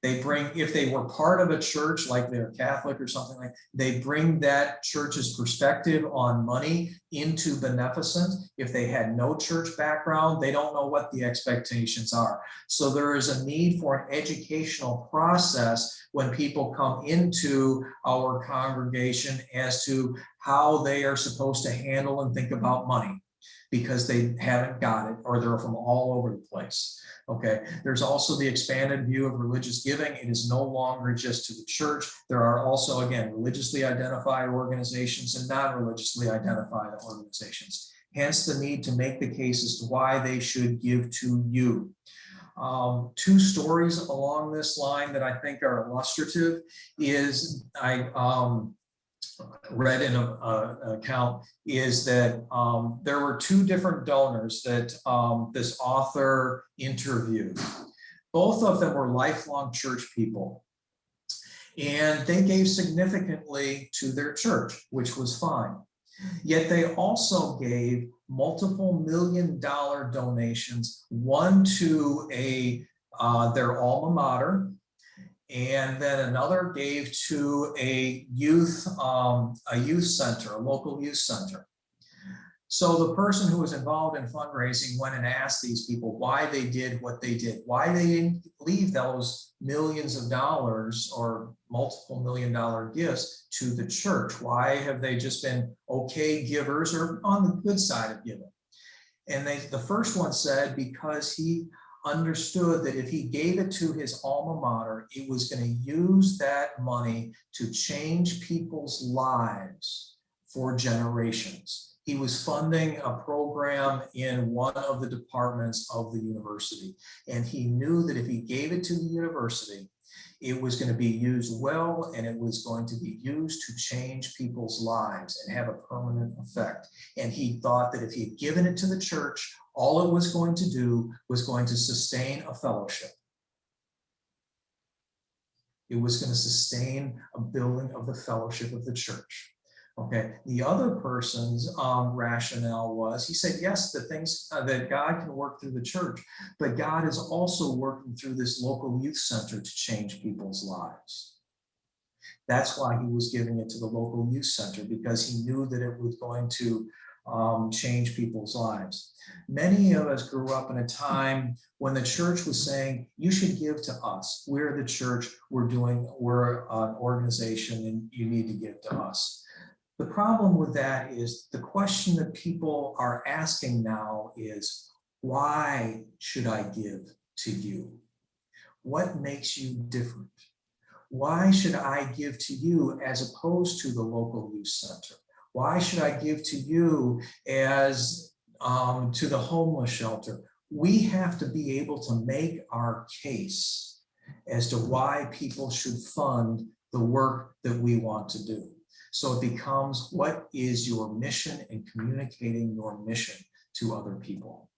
if they were part of a church, like they're Catholic or something like, they bring that church's perspective on money into beneficent. If they had no church background, they don't know what the expectations are. So there is a need for an educational process when people come into our congregation as to how they are supposed to handle and think about money, because they haven't got it or they're from all over the place. Okay, there's also the expanded view of religious giving. It is no longer just to the church. There are also, again, religiously identified organizations and non-religiously identified organizations. Hence the need to make the case as to why they should give to you. 2 stories along this line that I think are illustrative is I read in an account is that there were 2 different donors that this author interviewed. Both of them were lifelong church people, and they gave significantly to their church, which was fine. Yet they also gave multiple $1 million donations, one to their alma mater, and then another gave to a youth center, a local youth center. So the person who was involved in fundraising went and asked these people why they did what they did, why they didn't leave those millions of dollars or multiple $1 million gifts to the church. Why have they just been okay givers or on the good side of giving? And the first one said because he understood that if he gave it to his alma mater, it was going to use that money to change people's lives for generations. He was funding a program in one of the departments of the university. And he knew that if he gave it to the university, it was going to be used well, and it was going to be used to change people's lives and have a permanent effect. And he thought that if he had given it to the church, all it was going to do was going to sustain a fellowship. It was going to sustain a building of the fellowship of the church. Okay, the other person's rationale was, he said, yes, the things that God can work through the church, but God is also working through this local youth center to change people's lives. That's why he was giving it to the local youth center, because he knew that it was going to change people's lives. Many of us grew up in a time when the church was saying, you should give to us. We're the church, we're an organization, and you need to give to us. The problem with that is the question that people are asking now is, why should I give to you? What makes you different? Why should I give to you as opposed to the local youth center? Why should I give to you as to the homeless shelter? We have to be able to make our case as to why people should fund the work that we want to do. So it becomes, what is your mission in communicating your mission to other people?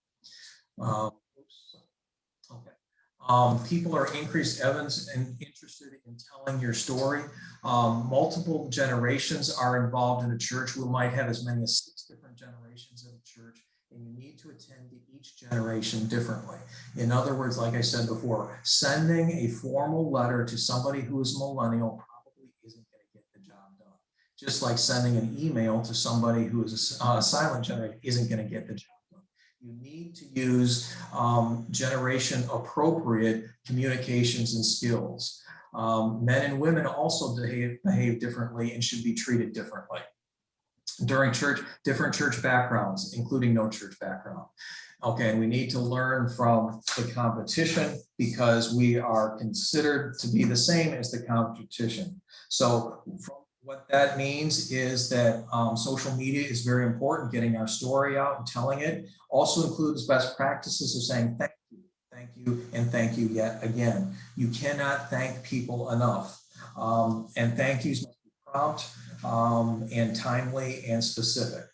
People are increased evidence and interested in telling your story. Multiple generations are involved in a church. We might have as many as 6 different generations in a church, and you need to attend to each generation differently. In other words, like I said before, sending a formal letter to somebody who is millennial probably isn't going to get the job done. Just like sending an email to somebody who is a silent generation isn't going to get the job done. You need to use generation appropriate communications and skills. Men and women also behave differently and should be treated differently. During church, different church backgrounds, including no church background. Okay, and we need to learn from the competition because we are considered to be the same as the competition. So what that means is that social media is very important, getting our story out and telling it. Also includes best practices of saying thank you, and thank you yet again. You cannot thank people enough. And thank yous must be prompt and timely and specific.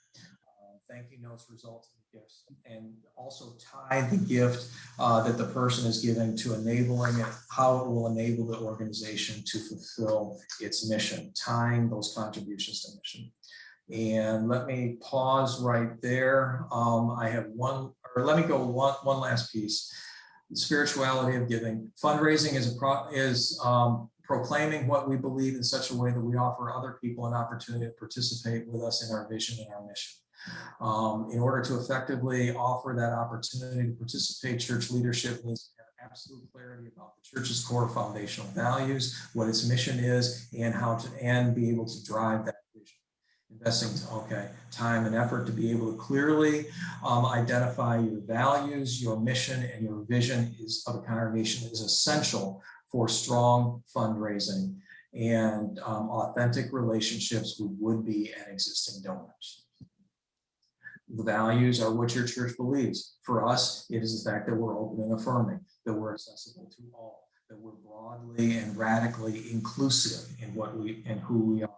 Thank you notes result in gifts, and also tie the gift that the person is giving to enabling it, how it will enable the organization to fulfill its mission, tying those contributions to mission. And let me pause right there. I have let me go one last piece. The spirituality of giving. Fundraising is proclaiming what we believe in such a way that we offer other people an opportunity to participate with us in our vision and our mission. In order to effectively offer that opportunity to participate, church leadership needs to have absolute clarity about the church's core foundational values, what its mission is, and be able to drive that vision. Investing time and effort to be able to clearly identify your values, your mission, and your vision of a congregation is essential for strong fundraising and authentic relationships with would-be and existing donors. The values are what your church believes. For us, it is the fact that we're open and affirming, that we're accessible to all, that we're broadly and radically inclusive in who we are.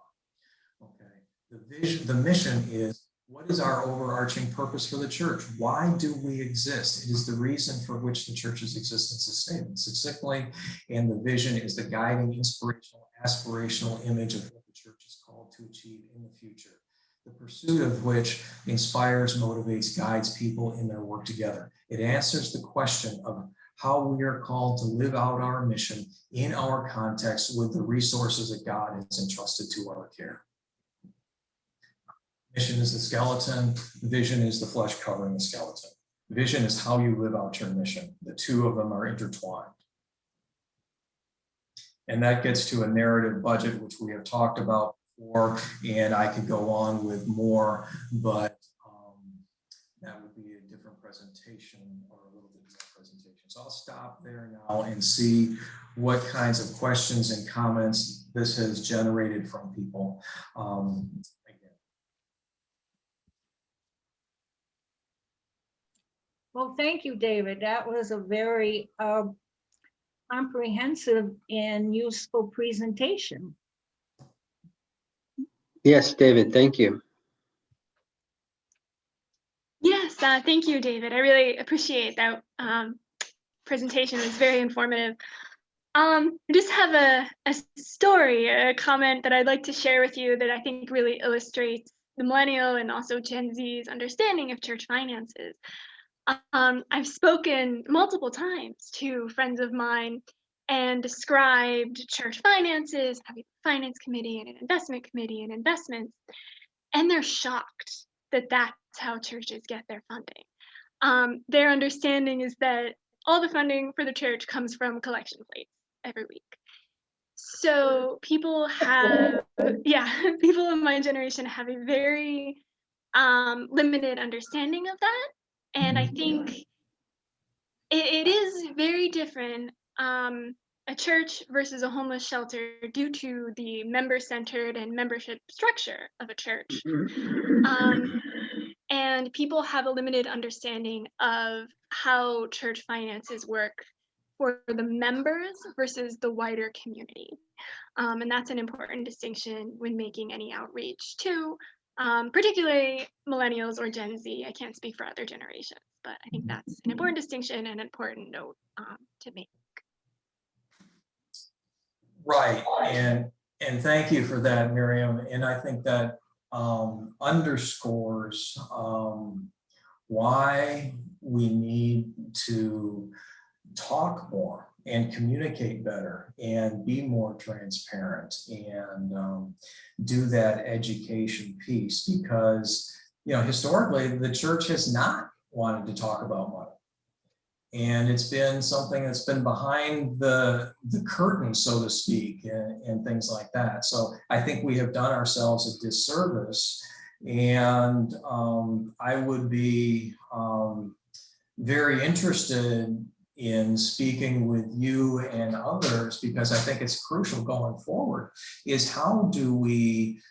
Okay. The mission is, what is our overarching purpose for the church? Why do we exist? It is the reason for which the church's existence is stated succinctly, and the vision is the guiding, inspirational, aspirational image of what the church is called to achieve in the future. the pursuit of which inspires, motivates, guides people in their work together. It answers the question of how we are called to live out our mission in our context with the resources that God has entrusted to our care. Mission is the skeleton, vision is the flesh covering the skeleton. Vision is how you live out your mission. The two of them are intertwined. And that gets to a narrative budget, which we have talked about before, and I could go on with more, but that would be a different presentation or a little bit different presentation. So I'll stop there now and see what kinds of questions and comments this has generated from people. Well, thank you, David. That was a very comprehensive and useful presentation. Yes, David, thank you. Yes, thank you, David. I really appreciate that presentation. It was very informative. I just have a story, a comment that I'd like to share with you that I think really illustrates the millennial and also Gen Z's understanding of church finances. I've spoken multiple times to friends of mine and described church finances, having a finance committee and an investment committee and investments, and they're shocked that that's how churches get their funding. Their understanding is that all the funding for the church comes from collection plates every week. So people have, people in my generation have a very limited understanding of that. And I think it is very different, a church versus a homeless shelter, due to the member-centered and membership structure of a church. And people have a limited understanding of how church finances work for the members versus the wider community. And that's an important distinction when making any outreach to particularly millennials or Gen Z. I can't speak for other generations, but I think that's an important distinction and an important note to make. Right, and thank you for that, Miriam. And I think that underscores why we need to talk more and communicate better and be more transparent and do that education piece, because historically the church has not wanted to talk about money, and it's been something that's been behind the curtain, so to speak, and things like that. So I think we have done ourselves a disservice, and I would be very interested in speaking with you and others, because I think it's crucial going forward, is how do we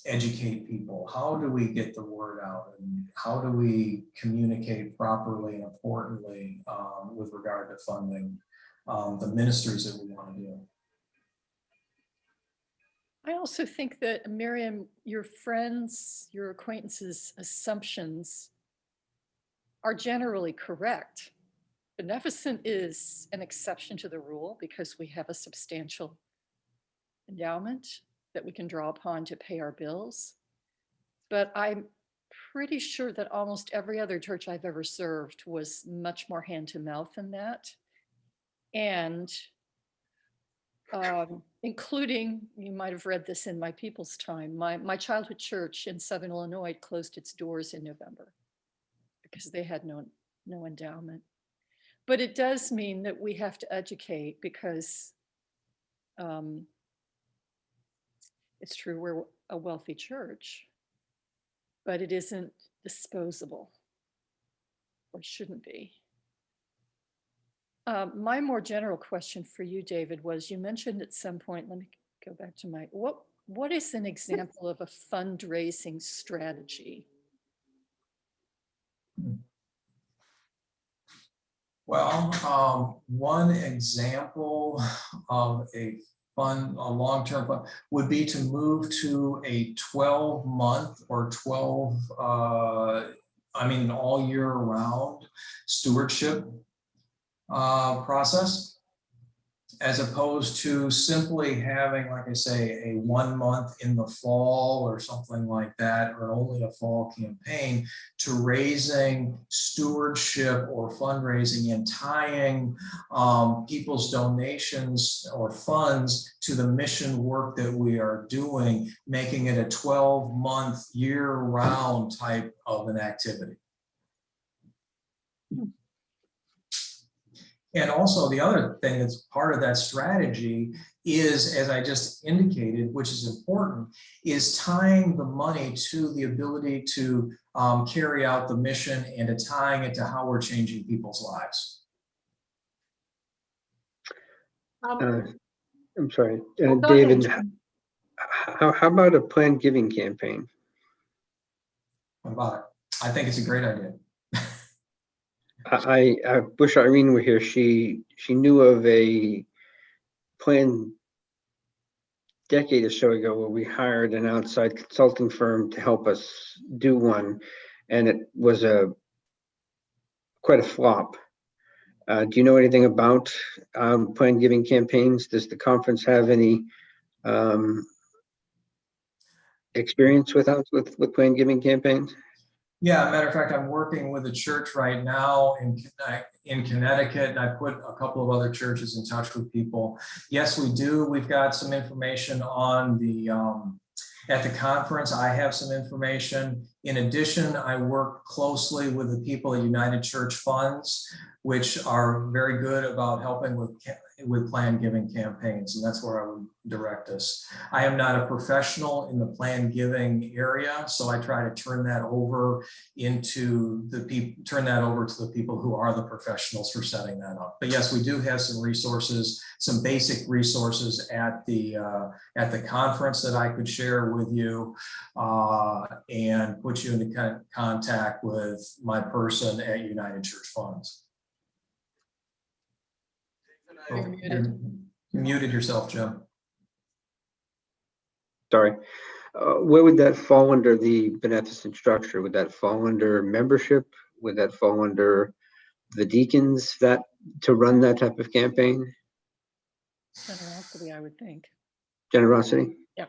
educate people? How do we get the word out? And how do we communicate properly and importantly with regard to funding the ministries that we want to do? I also think that, Miriam, your friends, your acquaintances' assumptions are generally correct. Beneficent is an exception to the rule because we have a substantial endowment that we can draw upon to pay our bills. But I'm pretty sure that almost every other church I've ever served was much more hand to mouth than that. And including, you might have read this in My People's Time, my childhood church in Southern Illinois closed its doors in November because they had no endowment. But it does mean that we have to educate, because it's true, we're a wealthy church, but it isn't disposable, or shouldn't be. My more general question for you, David, was, you mentioned at some point, let me go back to what is an example of a fundraising strategy? Well, one example of a long-term fund would be to move to a 12-month or all year round stewardship process. as opposed to simply having, like I say, a 1 month in the fall or something like that, or only a fall campaign, to raising stewardship or fundraising and tying people's donations or funds to the mission work that we are doing, making it a 12-month year-round type of an activity. And also the other thing that's part of that strategy is, as I just indicated, which is important, is tying the money to the ability to carry out the mission and to tying it to how we're changing people's lives. I'm sorry, Go ahead, David, Jim. how about a planned giving campaign? What about it? I think it's a great idea. I wish Irene were here. She knew of a plan decade or so ago where we hired an outside consulting firm to help us do one, and it was quite a flop. Do you know anything about planned giving campaigns? Does the conference have any experience with planned giving campaigns? Yeah, matter of fact, I'm working with a church right now in Connecticut, and I put a couple of other churches in touch with people. Yes, we do. We've got some information on the at the conference. I have some information. In addition, I work closely with the people at United Church Funds, which are very good about helping with planned giving campaigns, and that's where I would direct us. I am not a professional in the planned giving area, so I try to turn that over to the people who are the professionals for setting that up. But yes, we do have some resources, some basic resources at the conference that I could share with you and put you into contact with my person at United Church Funds. You're muted. You muted yourself, Jim. Sorry. Where would that fall under the beneficent structure? Would that fall under membership? Would that fall under the deacons to run that type of campaign? Generosity, I would think. Generosity? Yeah.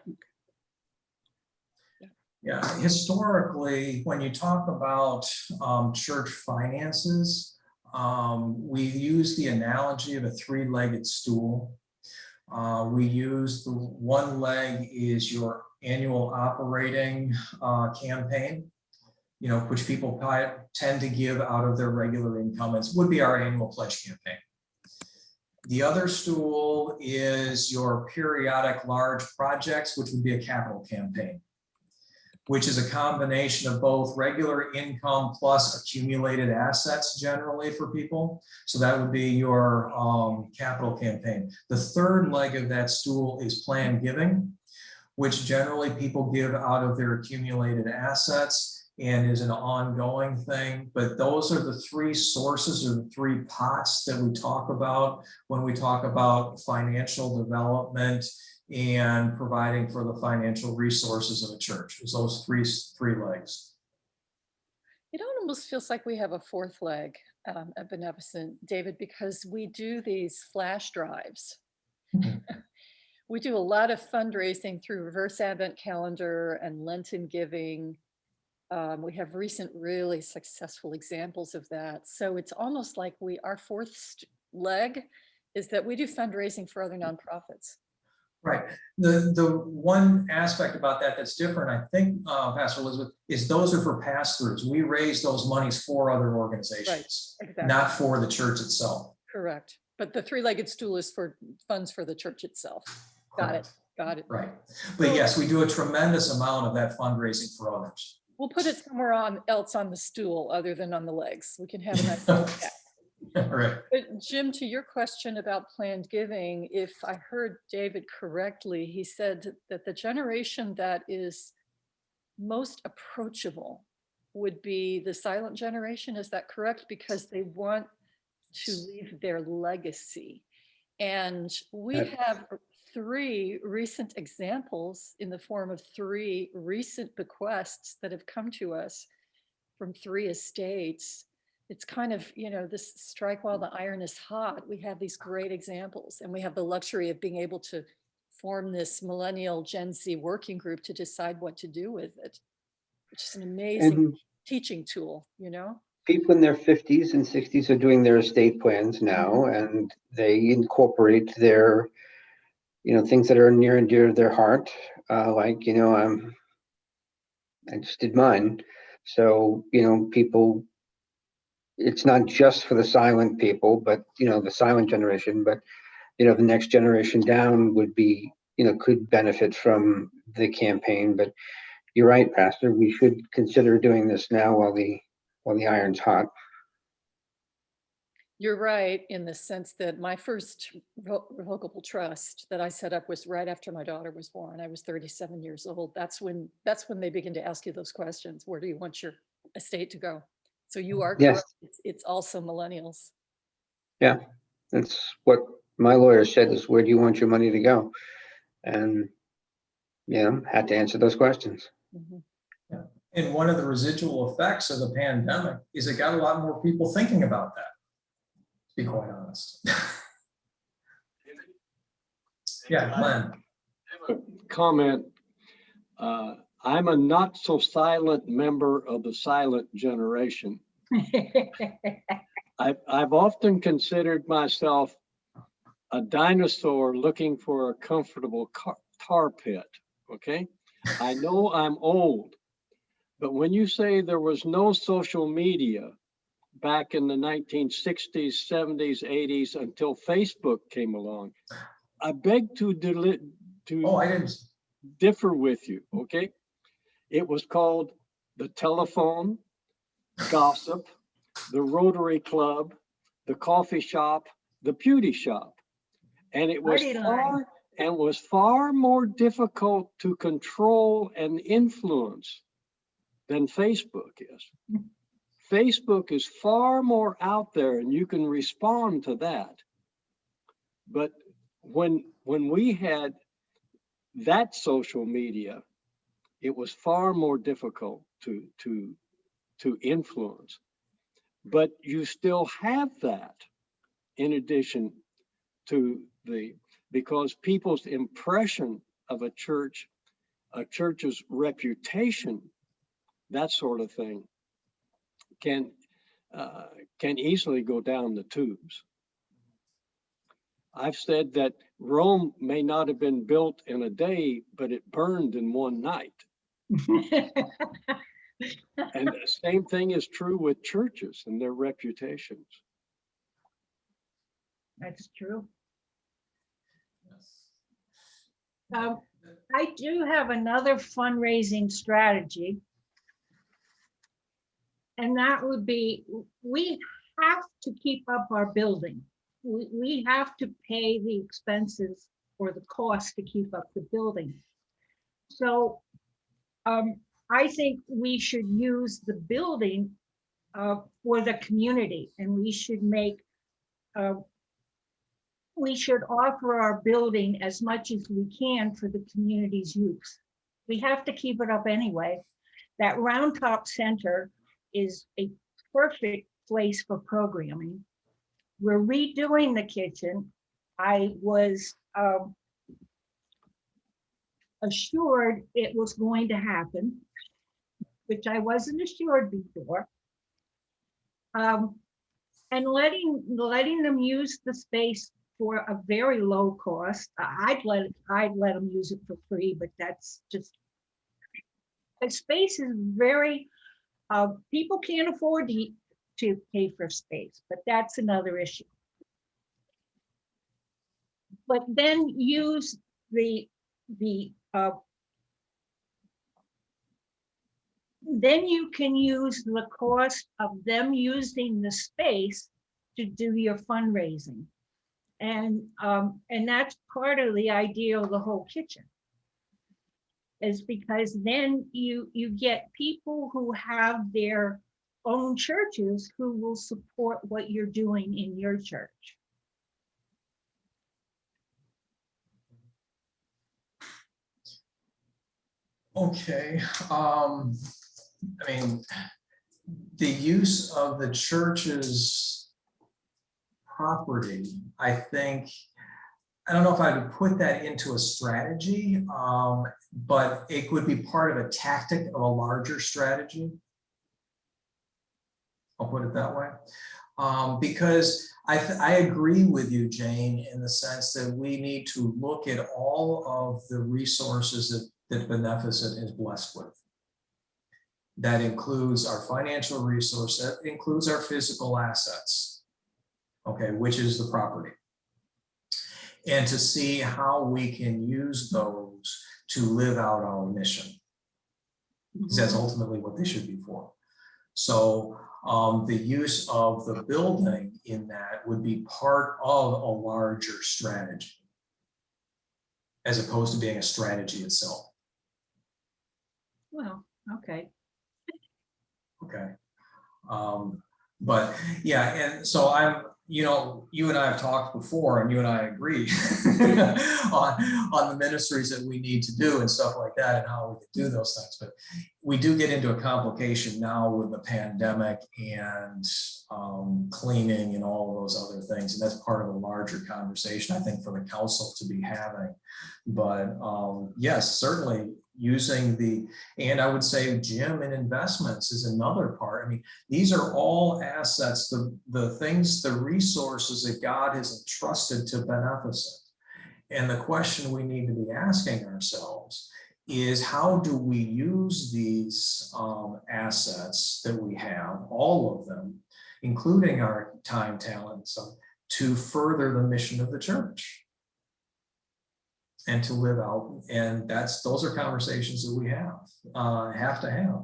Yeah, historically, when you talk about church finances, we use the analogy of a three-legged stool. We use the one leg is your annual operating campaign, which people tend to give out of their regular income. It would be our annual pledge campaign. The other stool is your periodic large projects, which would be a capital campaign, which is a combination of both regular income plus accumulated assets generally for people. So that would be your capital campaign. The third leg of that stool is planned giving, which generally people give out of their accumulated assets and is an ongoing thing. But those are the three sources or the three pots that we talk about when we talk about financial development and providing for the financial resources of a church. Is those three legs. It almost feels like we have a fourth leg at Beneficent, David, because we do these flash drives. We do a lot of fundraising through reverse Advent calendar and Lenten giving. We have recent really successful examples of that. So it's almost like our fourth leg is that we do fundraising for other nonprofits. Right. The one aspect about that that's different, I think, Pastor Elizabeth, is those are for pass-throughs. We raise those monies for other organizations, right, exactly, not for the church itself. Correct. But the three-legged stool is for funds for the church itself. Got it. Got it. Right. But yes, we do a tremendous amount of that fundraising for others. We'll put it somewhere else on the stool other than on the legs. We can have a nice Right. But Jim, to your question about planned giving, if I heard David correctly, he said that the generation that is most approachable would be the silent generation. Is that correct? Because they want to leave their legacy. And we have three recent examples in the form of three recent bequests that have come to us from three estates it's kind of, this strike while the iron is hot. We have these great examples, and we have the luxury of being able to form this millennial Gen Z working group to decide what to do with it, which is an amazing And teaching tool, people in their 50s and 60s are doing their estate plans now, and they incorporate their, things that are near and dear to their heart. Like, I just did mine. So, people, it's not just for the silent people, but, the silent generation, but, the next generation down would be, could benefit from the campaign. But you're right, Pastor, we should consider doing this now while the iron's hot. You're right in the sense that my first revocable trust that I set up was right after my daughter was born. I was 37 years old. That's when they begin to ask you those questions. Where do you want your estate to go? So you are Yes. correct. It's also millennials. Yeah, that's what my lawyer said, is where do you want your money to go? And, had to answer those questions. Mm-hmm. And one of the residual effects of the pandemic is it got a lot more people thinking about that, to be quite honest. Yeah, Glenn. Comment. I'm a not so silent member of the silent generation. I've often considered myself a dinosaur looking for a comfortable tar pit. Okay. I know I'm old, but when you say there was no social media back in the 1960s, 70s, 80s until Facebook came along, I beg to differ with you. Okay. It was called the telephone, gossip, the Rotary Club, the coffee shop, the beauty shop. And it was far more difficult to control and influence than Facebook is. Facebook is far more out there, and you can respond to that. But when we had that social media, it was far more difficult to influence. But you still have that in addition to because people's impression of a church's reputation, that sort of thing, can easily go down the tubes. I've said that Rome may not have been built in a day, but it burned in one night. And the same thing is true with churches and their reputations. That's true. I do have another fundraising strategy. And that would be, we have to keep up our building. We have to pay the expenses or the cost to keep up the building. So I think we should use the building for the community, and we should offer our building as much as we can for the community's use. We have to keep it up anyway. That Round Top Center is a perfect place for programming. We're redoing the kitchen. I was assured it was going to happen, which I wasn't assured before. And letting them use the space for a very low cost. I'd let them use it for free, but that's just, the space is very, people can't afford to pay for space, but that's another issue. But then use then you can use the cost of them using the space to do your fundraising. And that's part of the idea of the whole kitchen, is because then you get people who have their own churches who will support what you're doing in your church. Okay, I mean, the use of the church's property, I think, I don't know if I would put that into a strategy, but it would be part of a tactic of a larger strategy. I'll put it that way. Because I agree with you, Jane, in the sense that we need to look at all of the resources that Beneficent is blessed with. That includes our financial resource, that includes our physical assets, okay, which is the property. And to see how we can use those to live out our mission. Because that's ultimately what they should be for. So the use of the building in that would be part of a larger strategy, as opposed to being a strategy itself. Well, okay. Okay. But yeah, and so I'm, you know, you and I have talked before, and you and I agree on the ministries that we need to do and stuff like that, and how we can do those things. But we do get into a complication now with the pandemic and cleaning and all of those other things, and that's part of a larger conversation, I think, for the council to be having. But yes, certainly using the, and I would say gym and investments is another part. I mean, these are all assets, the things, the resources that God has entrusted to Beneficent. And the question we need to be asking ourselves is, how do we use these assets that we have, all of them, including our time, talent, and stuff, to further the mission of the church and to live out. And those are conversations that we have to have.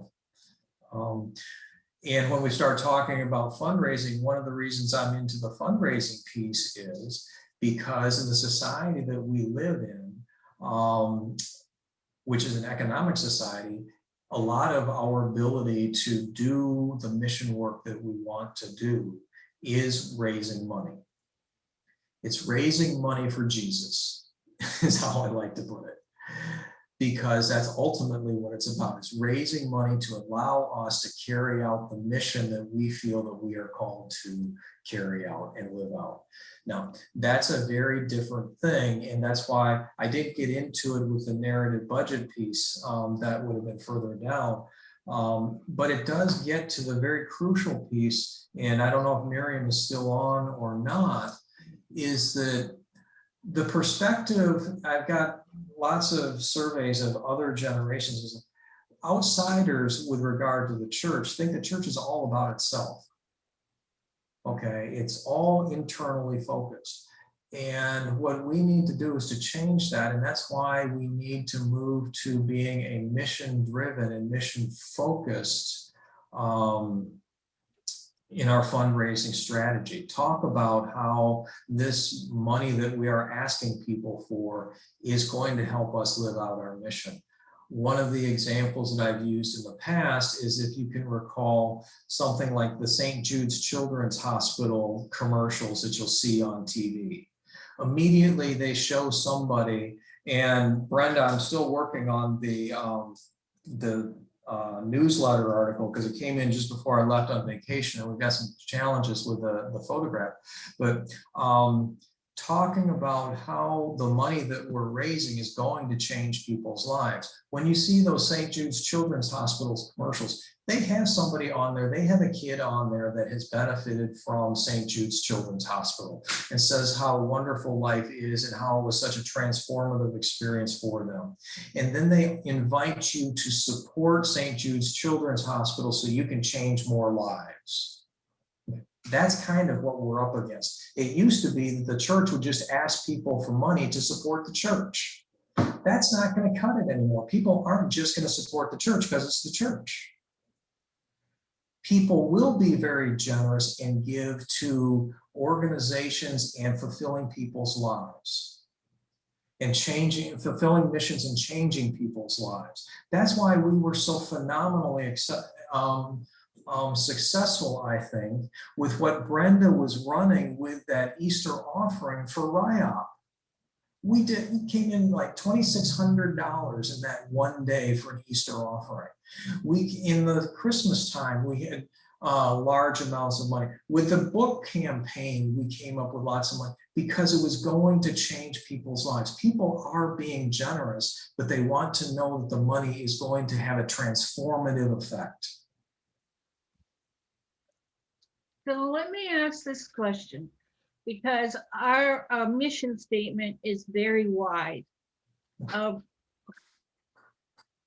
And when we start talking about fundraising, one of the reasons I'm into the fundraising piece is because in the society that we live in, which is an economic society, a lot of our ability to do the mission work that we want to do is raising money. It's raising money for Jesus, is how I like to put it. Because that's ultimately what it's about. It's raising money to allow us to carry out the mission that we feel that we are called to carry out and live out. Now, that's a very different thing, and that's why I didn't get into it with the narrative budget piece. That would have been further down. But it does get to the very crucial piece, and I don't know if Miriam is still on or not, is that the perspective, I've got lots of surveys of other generations, outsiders with regard to the church think the church is all about itself. Okay, it's all internally focused. And what we need to do is to change that. And that's why we need to move to being a mission-driven and mission-focused in our fundraising strategy. Talk about how this money that we are asking people for is going to help us live out our mission. One of the examples that I've used in the past is, if you can recall, something like the St. Jude's Children's Hospital commercials that you'll see on TV. Immediately they show somebody, and Brenda, I'm still working on the newsletter article because it came in just before I left on vacation, and we've got some challenges with the photograph, but talking about how the money that we're raising is going to change people's lives. When you see those St. Jude's Children's Hospitals commercials, they have somebody on there, they have a kid on there that has benefited from St. Jude's Children's Hospital and says how wonderful life is and how it was such a transformative experience for them. And then they invite you to support St. Jude's Children's Hospital so you can change more lives. That's kind of what we're up against. It used to be that the church would just ask people for money to support the church. That's not going to cut it anymore. People aren't just going to support the church because it's the church. People will be very generous and give to organizations and fulfilling people's lives and fulfilling missions and changing people's lives. That's why we were so phenomenally successful, I think, with what Brenda was running with that Easter offering for RIOP. We came in like $2,600 in that one day for an Easter offering. In the Christmas time, we had large amounts of money. With the book campaign, we came up with lots of money because it was going to change people's lives. People are being generous, but they want to know that the money is going to have a transformative effect. So let me ask this question, because our mission statement is very wide.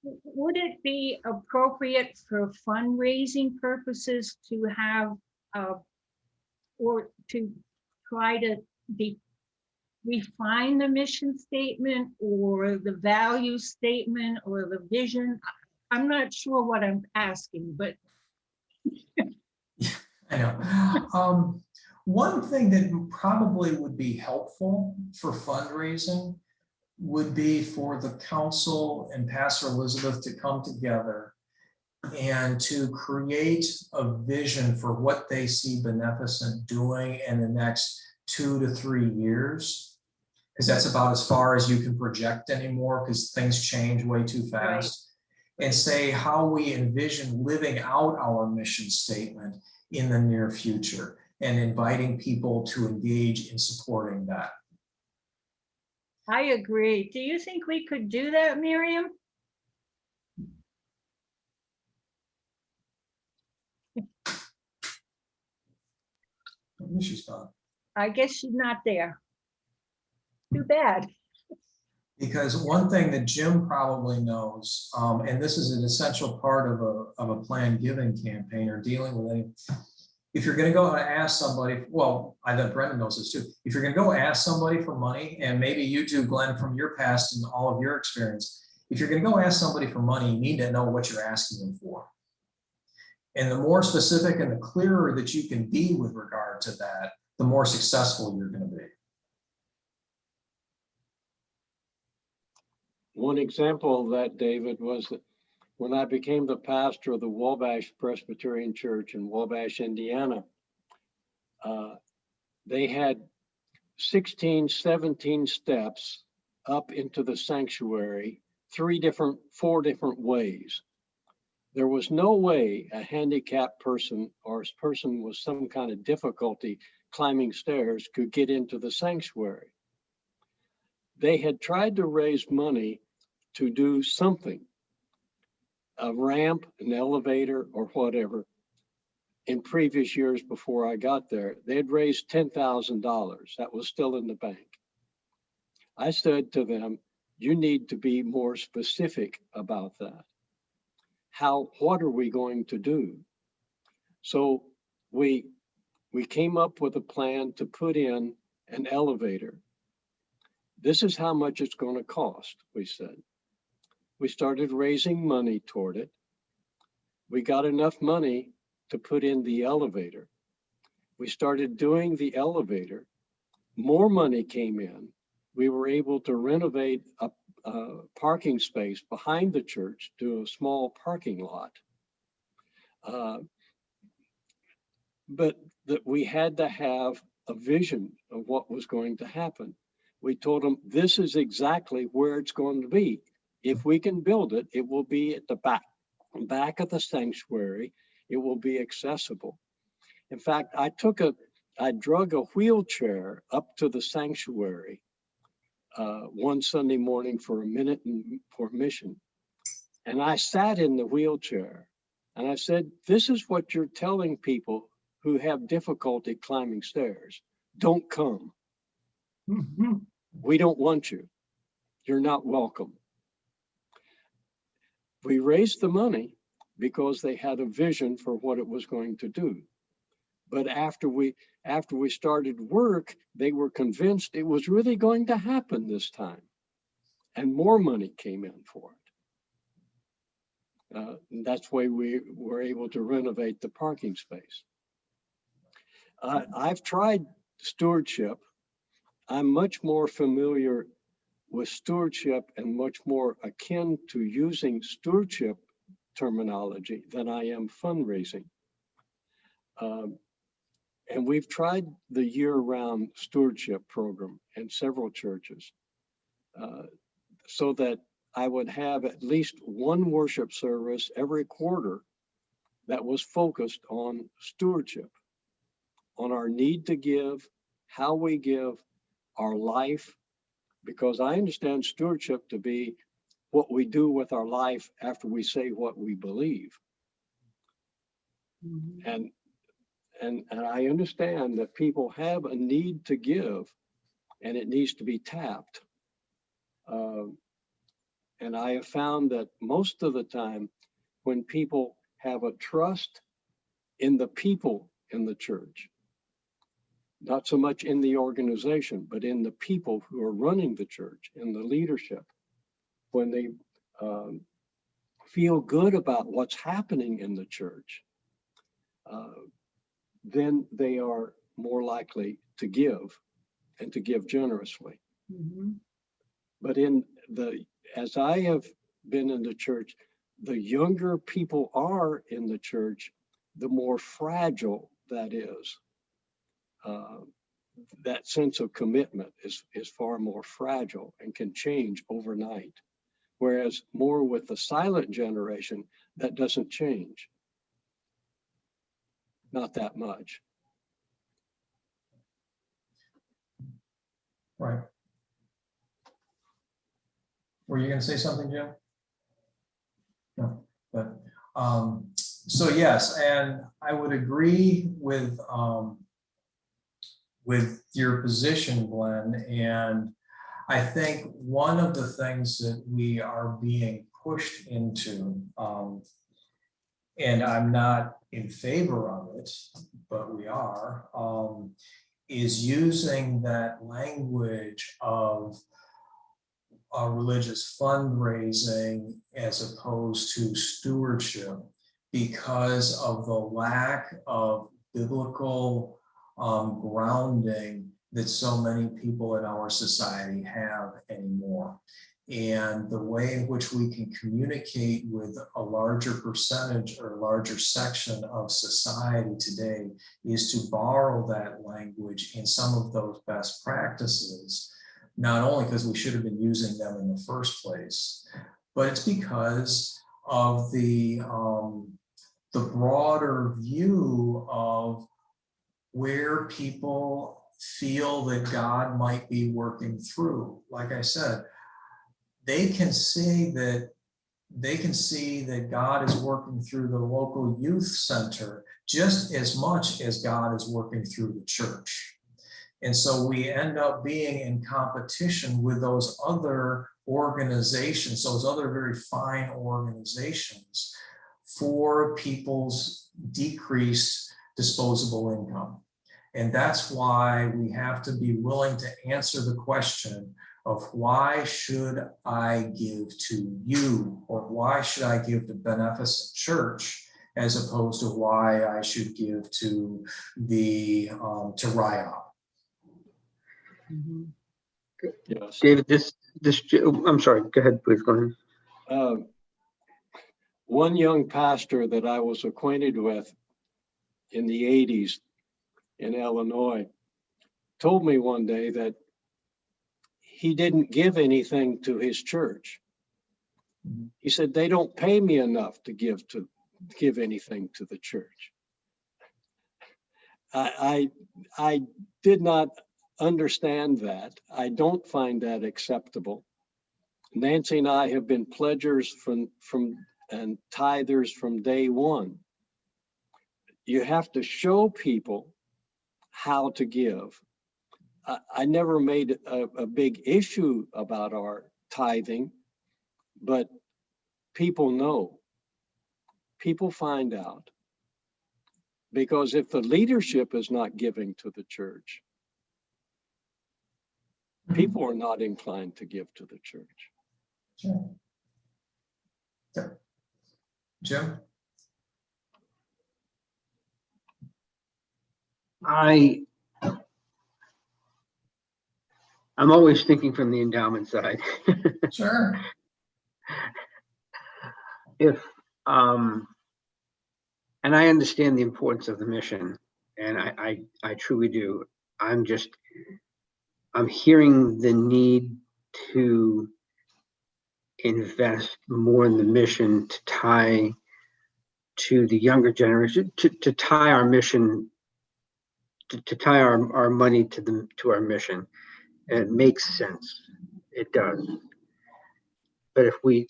Would it be appropriate for fundraising purposes to have, or to try to refine the mission statement or the value statement or the vision? I'm not sure what I'm asking, but. I know. One thing that probably would be helpful for fundraising would be for the council and Pastor Elizabeth to come together and to create a vision for what they see Beneficent doing in the next 2 to 3 years, because that's about as far as you can project anymore, because things change way too fast. Right. And say how we envision living out our mission statement in the near future, and inviting people to engage in supporting that. I agree. Do you think we could do that, Miriam? She's gone. I guess she's not there. Too bad. Because one thing that Jim probably knows, and this is an essential part of a planned giving campaign or dealing with any, if you're going to go and ask somebody, well, I bet Brendan knows this too. If you're going to go ask somebody for money, and maybe you too, Glenn, from your past and all of your experience, if you're going to go ask somebody for money, you need to know what you're asking them for. And the more specific and the clearer that you can be with regard to that, the more successful you're going to be. One example of that, David, was that when I became the pastor of the Wabash Presbyterian Church in Wabash, Indiana, they had 16, 17 steps up into the sanctuary, 4 different ways. There was no way a handicapped person or a person with some kind of difficulty climbing stairs could get into the sanctuary. They had tried to raise money to do something, a ramp, an elevator, or whatever. In previous years before I got there, they had raised $10,000. That was still in the bank. I said to them, you need to be more specific about that. What are we going to do? So we came up with a plan to put in an elevator. This is how much it's going to cost, we said. We started raising money toward it. We got enough money to put in the elevator. We started doing the elevator. More money came in. We were able to renovate a parking space behind the church to a small parking lot. But that we had to have a vision of what was going to happen. We told them, this is exactly where it's going to be. If we can build it, it will be at the back of the sanctuary. It will be accessible. In fact, I drug a wheelchair up to the sanctuary one Sunday morning for a minute for mission. And I sat in the wheelchair and I said, this is what you're telling people who have difficulty climbing stairs. Don't come. Mm-hmm. We don't want you. You're not welcome. We raised the money because they had a vision for what it was going to do. But after we started work, they were convinced it was really going to happen this time. And more money came in for it. That's why we were able to renovate the parking space. I've tried stewardship. I'm much more familiar with stewardship and much more akin to using stewardship terminology than I am fundraising. And we've tried the year-round stewardship program in several churches. so that I would have at least one worship service every quarter that was focused on stewardship, on our need to give, how we give, our life, because I understand stewardship to be what we do with our life after we say what we believe. Mhm. And I understand that people have a need to give, and it needs to be tapped. And I have found that most of the time, when people have a trust in the people in the church, not so much in the organization, but in the people who are running the church, in the leadership, when they feel good about what's happening in the church, then they are more likely to give and to give generously. Mhm. But as I have been in the church, the younger people are in the church, the more fragile that is. That sense of commitment is far more fragile and can change overnight. Whereas more with the silent generation, that doesn't change. Not that much. Right. Were you going to say something, Jim? No, but so yes, and I would agree with your position, Glenn. And I think one of the things that we are being pushed into, and I'm not in favor of it, but we are, is using that language of religious fundraising as opposed to stewardship, because of the lack of biblical grounding that so many people in our society have anymore. And the way in which we can communicate with a larger percentage or larger section of society today is to borrow that language and some of those best practices, not only because we should have been using them in the first place, but it's because of the broader view of where people feel that God might be working through. Like I said, they can see that God is working through the local youth center just as much as God is working through the church. And so we end up being in competition with those other organizations, those other very fine organizations, for people's decreased disposable income. And that's why we have to be willing to answer the question of why should I give to you, or why should I give to Beneficent Church, as opposed to why I should give to the to RIOP. Mhm. Yes. David, I'm sorry, go ahead, please, go ahead. One young pastor that I was acquainted with in the 80s in Illinois told me one day that he didn't give anything to his church. He said, they don't pay me enough to give anything to the church. I did not understand that. I don't find that acceptable. Nancy and I have been pledgers from and tithers from day one. You have to show people how to give. I never made a big issue about our tithing, but people know. People find out. Because if the leadership is not giving to the church, people are not inclined to give to the church. Sure. Yeah. Jim? I'm always thinking from the endowment side. Sure. If and I understand the importance of the mission, and I truly do. I'm hearing the need to invest more in the mission to tie to the younger generation, to tie our mission, to tie our money to our mission. And it makes sense. It does. But if we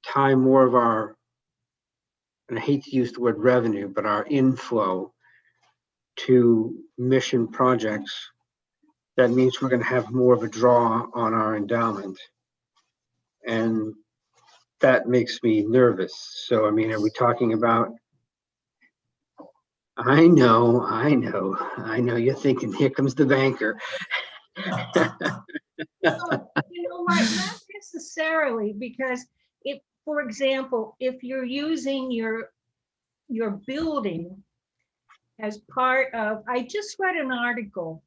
tie more of our, and I hate to use the word revenue, but our inflow to mission projects, that means we're going to have more of a draw on our endowment. And that makes me nervous. So, I mean, are we talking about, I know, you're thinking, here comes the banker. So, not necessarily, because if, for example, if you're using your building as part of, I just read an article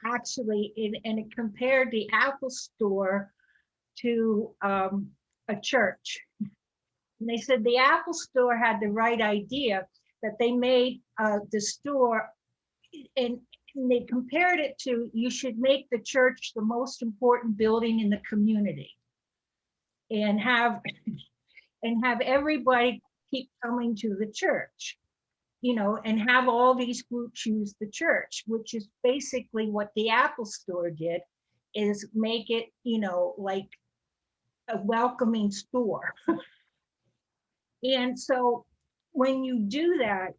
actually, and it compared the Apple Store to a church. And they said the Apple Store had the right idea, that they made the store, and they compared it to, you should make the church the most important building in the community, and have everybody keep coming to the church, and have all these groups use the church, which is basically what the Apple Store did, is make it, like a welcoming store. And so when you do that,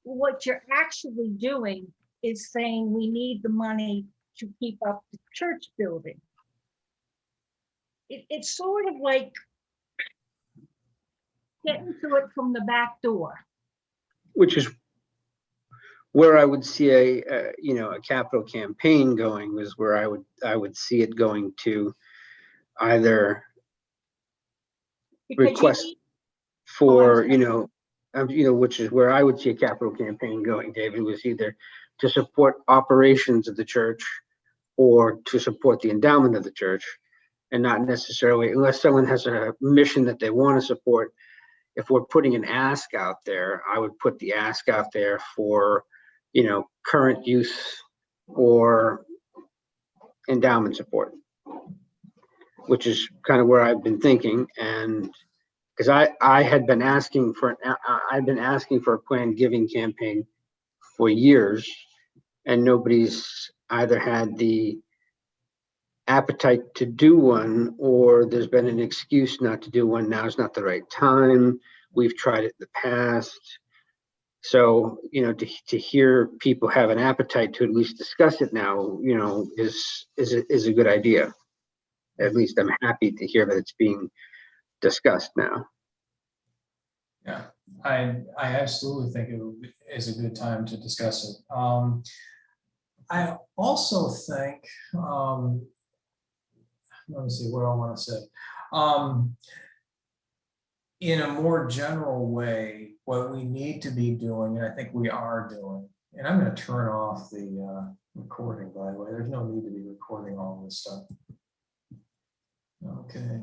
what you're actually doing is saying, we need the money to keep up the church building. It's sort of like getting to it from the back door. Which is where I would see a capital campaign going, was where I would see it going to either Because request for, which is where I would see a capital campaign going, David, was either to support operations of the church or to support the endowment of the church, and not necessarily, unless someone has a mission that they want to support. If we're putting an ask out there, I would put the ask out there for, current use or endowment support, which is kind of where I've been thinking. And because I've been asking for a planned giving campaign for years, and nobody's either had the appetite to do one, or there's been an excuse not to do one. Now is not the right time. We've tried it in the past. So, to hear people have an appetite to at least discuss it now, is a good idea. At least I'm happy to hear that it's being discussed now. Yeah, I absolutely think it is a good time to discuss it. I also think, let me see what I want to say. In a more general way, what we need to be doing, and I think we are doing, and I'm going to turn off the recording, by the way. There's no need to be recording all this stuff. Okay.